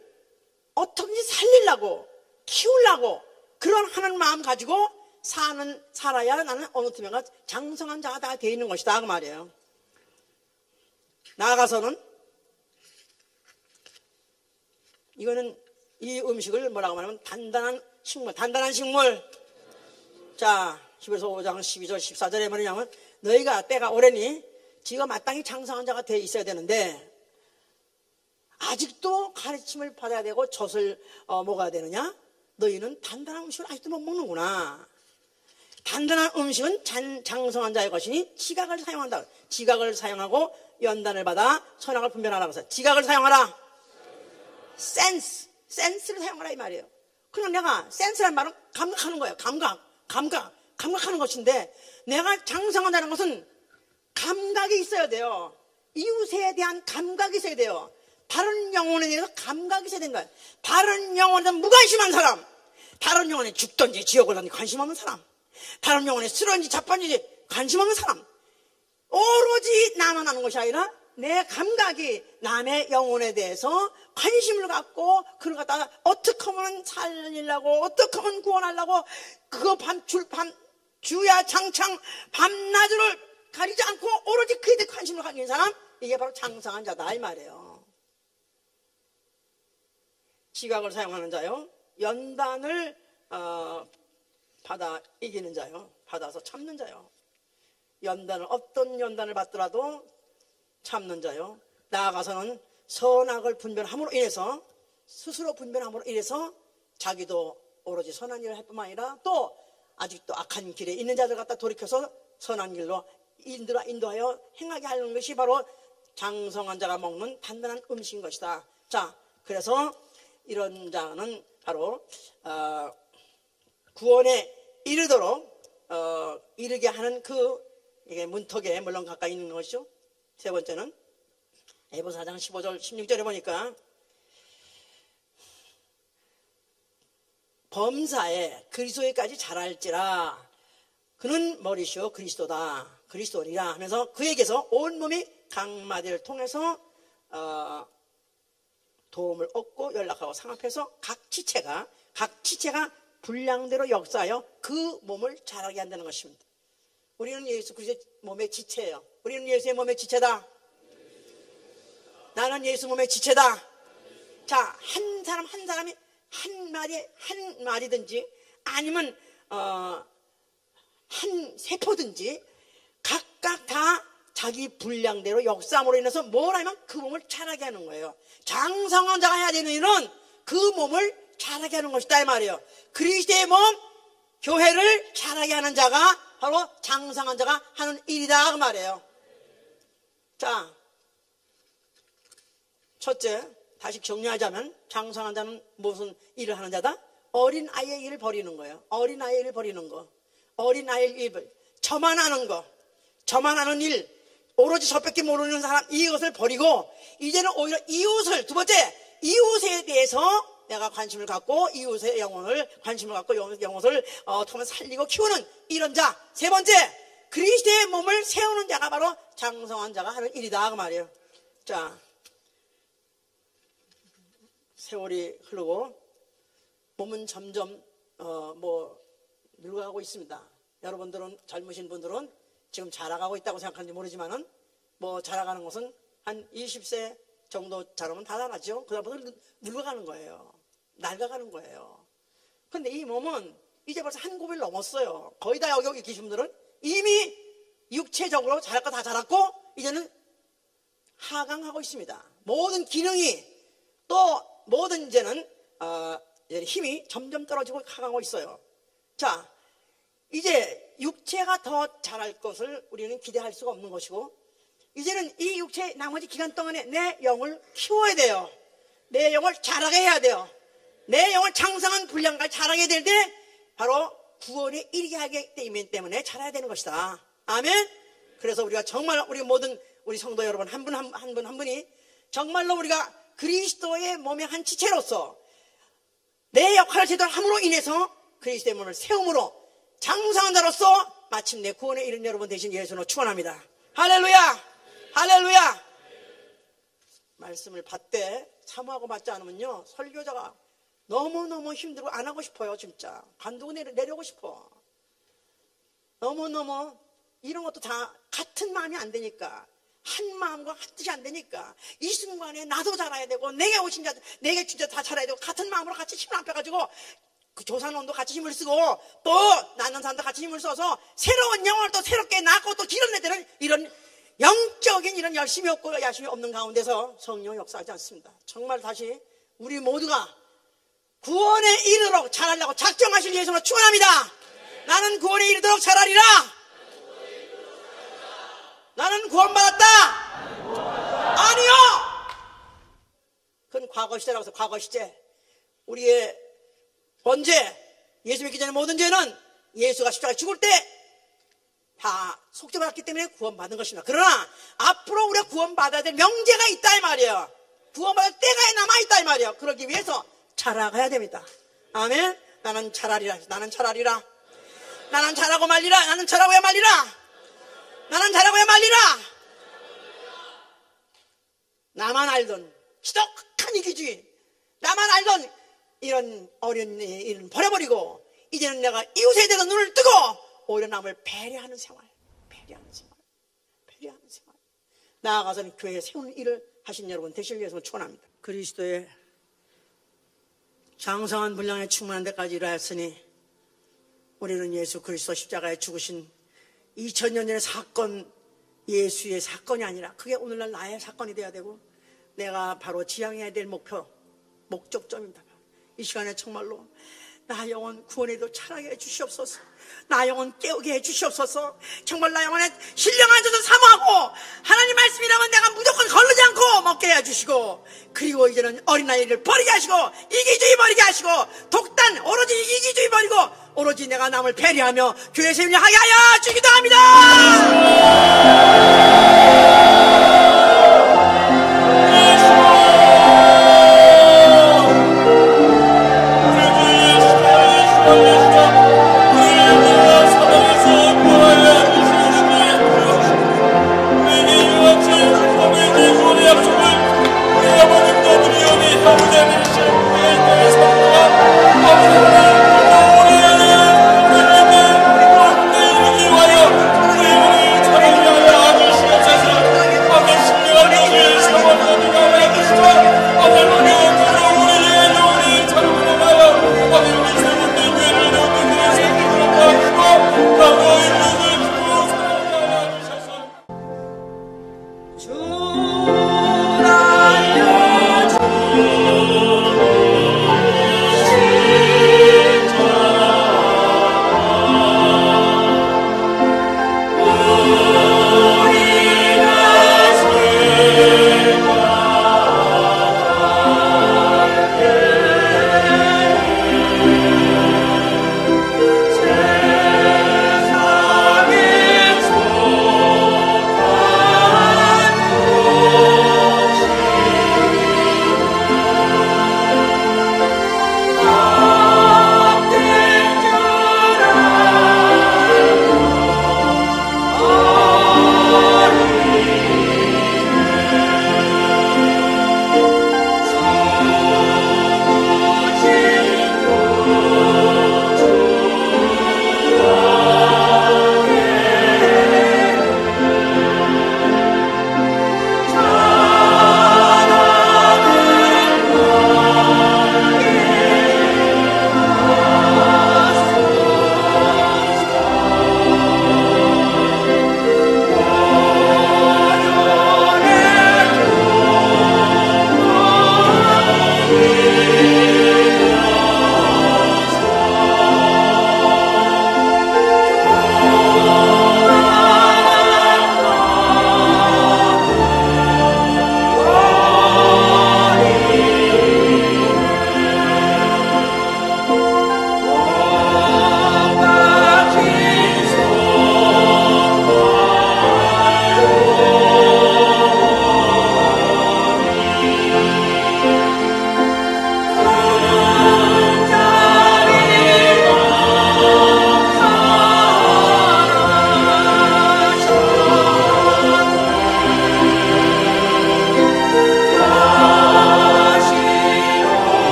어떻게든지 살리려고 키우려고 그런 하는 마음 가지고 살아야 나는 어느 틈엔가 장성한 자가 다 되어 있는 것이다 그 말이에요. 나아가서는 이거는 이 음식을 뭐라고 말하면 단단한 식물. 자, 히브리서 5장 12절 14절에 뭐냐면 너희가 때가 오래니 지가 마땅히 장성한 자가 되어 있어야 되는데 아직도 가르침을 받아야 되고 젖을 먹어야 되느냐? 너희는 단단한 음식을 아직도 못 먹는구나. 단단한 음식은 장성한 자의 것이니 지각을 사용한다. 지각을 사용하고 연단을 받아 선악을 분별하라고 해서 지각을 사용하라. 센스를 사용하라 이 말이에요. 그냥 내가 센스란 말은 감각하는 거예요. 감각하는 것인데 내가 장성한다는 것은 감각이 있어야 돼요. 이웃에 대한 감각이 있어야 돼요. 다른 영혼에 대해서 감각이 있어야 된다. 다른 영혼에 대한 무관심한 사람, 다른 영혼에 죽든지 지옥을 가든지 관심 없는 사람, 다른 영혼에 쓰러진지 자빠진지 관심 없는 사람, 오로지 나만 하는 것이 아니라 내 감각이 남의 영혼에 대해서 관심을 갖고 그걸 갖다가 어떻게 하면 살리려고 어떻게 하면 구원하려고 그거 주야 장창 밤낮을 가리지 않고 오로지 그에 대해 관심을 가진 사람, 이게 바로 장성한 자다 이 말이에요. 지각을 사용하는 자요, 연단을 받아 이기는 자요, 받아서 참는 자요, 어떤 연단을 받더라도 참는 자요, 나아가서는 선악을 분별함으로 인해서 스스로 분별함으로 인해서 자기도 오로지 선한 일을 할 뿐만 아니라 또 아직도 악한 길에 있는 자들 갖다 돌이켜서 선한 길로 인도하여 행하게 하는 것이 바로 장성한 자가 먹는 단단한 음식인 것이다. 자, 그래서 이런 자는 바로 구원에 이르도록 이르게 하는 이게 문턱에 물론 가까이 있는 것이죠. 세 번째는 에베소 4장 15절 16절에 보니까 범사에 그리스도에까지 자랄지라 그는 머리시오 그리스도다 그리스도니라 하면서 그에게서 온몸이 각 마디를 통해서 도움을 얻고 연락하고 상합해서 각 지체가 분량대로 역사하여 그 몸을 자라게 한다는 것입니다. 우리는 예수 그리스도의 몸의 지체예요. 우리는 예수의 몸의 지체다. 나는 예수 몸의 지체다. 자, 한 사람이 한 말이든지 아니면 한 세포든지 각각 다 자기 분량대로 역사함으로 인해서 뭘 하면 그 몸을 자라게 하는 거예요. 장성한 자가 해야 되는 일은 그 몸을 자라게 하는 것이다 이 말이에요. 그리스도의 몸 교회를 자라게 하는 자가 바로 장성한 자가 하는 일이다 그 말이에요. 자, 첫째 다시 정리하자면 장성한 자는 무슨 일을 하는 자다? 어린 아이의 일을 버리는 거예요. 어린 아이의 일을 버리는 거. 어린 아이의 일을 저만 하는 거. 저만 하는 일. 오로지 저밖에 모르는 사람 이것을 버리고 이제는 오히려 이웃을 두 번째 이웃에 대해서 내가 관심을 갖고 이웃의 영혼을 관심을 갖고 영혼을 어떻게 하면 살리고 키우는 이런 자. 세 번째 그리스도의 몸을 세우는 자가 바로 장성한 자가 하는 일이다 그 말이에요. 자, 세월이 흐르고 몸은 점점 늙어가고 있습니다. 여러분들은 젊으신 분들은 지금 자라가고 있다고 생각하는지 모르지만은 자라가는 것은 한 20세 정도 자라면 다 자라죠. 그다음부터 늙어가는 거예요. 낡아가는 거예요. 근데 이 몸은 이제 벌써 한 고비를 넘었어요. 거의 다 여기 계신 분들은 이미 육체적으로 자랄 거 다 자랐고 이제는 하강하고 있습니다. 모든 기능이 또 모든 이제는 힘이 점점 떨어지고 하강하고 있어요. 자, 이제 육체가 더 자랄 것을 우리는 기대할 수가 없는 것이고 이제는 이 육체 나머지 기간 동안에 내 영을 키워야 돼요. 내 영을 자라게 해야 돼요. 내 영을 장성한 분량까지 자라게 될 때 바로 구원에 이르게 하기 때문에 자라야 되는 것이다. 아멘. 그래서 우리가 정말 우리 모든 우리 성도 여러분 한 분 한 분이 정말로 우리가 그리스도의 몸의 한 지체로서 내 역할을 제대로 함으로 인해서 그리스도의 몸을 세움으로 장성한 자로서 마침내 구원에 이른 여러분 되신 예수로 축원합니다. 할렐루야! 할렐루야! 말씀을 받되 사모하고 받지 않으면요 설교자가 너무너무 힘들고 안 하고 싶어요. 진짜 관두고 내려오고 싶어. 너무너무 이런 것도 다 같은 마음이 안 되니까 한 마음과 한 뜻이 안 되니까 이 순간에 나도 자라야 되고 내게 오신 자 내게 진짜 다 자라야 되고 같은 마음으로 같이 힘을 합해가지고 그 조상원도 같이 힘을 쓰고 또 낳는 사람도 같이 힘을 써서 새로운 영혼을 또 새롭게 낳고 또 기름내 되는 이런 영적인 이런 열심이 없고 야심이 없는 가운데서 성령 역사하지 않습니다. 정말 다시 우리 모두가 구원에 이르도록 자라려고 작정하실 예수로 축원합니다. 나는 구원에 이르도록 자라리라. 나는 구원받았다. 아니요. 그건 과거 시제라고 해서 과거 시제. 우리의 번제, 예수 믿기 전에 모든 죄는 예수가 십자가에 죽을 때 다 속죄받았기 때문에 구원받은 것입니다. 그러나 앞으로 우리가 구원받아야 될 명제가 있다 이 말이에요. 구원받을 때가 남아있다 이 말이에요. 그러기 위해서 자라가야 됩니다. 아멘. 나는 자라리라. 나는 자라리라. 나는 자라고 말리라. 나는 자라고야 말리라. 나는 자라고야 말리라. 나만 알던 지독한 이기주의, 나만 알던 이런 어린 일은 버려버리고 이제는 내가 이웃에 대해서 눈을 뜨고 오히려 남을 배려하는 생활, 배려하는 생활. 나아가서는 교회에 세우는 일을 하신 여러분 되시길 위해서 축원합니다. 그리스도의 장성한 분량에 충만한 데까지 이르렀으니 우리는 예수 그리스도 십자가에 죽으신 2000년 전의 사건, 예수의 사건이 아니라 그게 오늘날 나의 사건이 되어야 되고 내가 바로 지향해야 될 목적점입니다. 이 시간에 정말로 나 영혼 구원에도 자라게 해주시옵소서. 나 영혼 깨우게 해주시옵소서. 정말 나 영혼에 신령한 자도 사모하고 하나님 말씀이라면 내가 무조건 거르지 않고 먹게 해주시고 그리고 이제는 어린아이를 버리게 하시고 이기주의 버리게 하시고 독단 오로지 이기주의 버리고 오로지 내가 남을 배려하며 교회 세움을 하게 하여 주기도 합니다.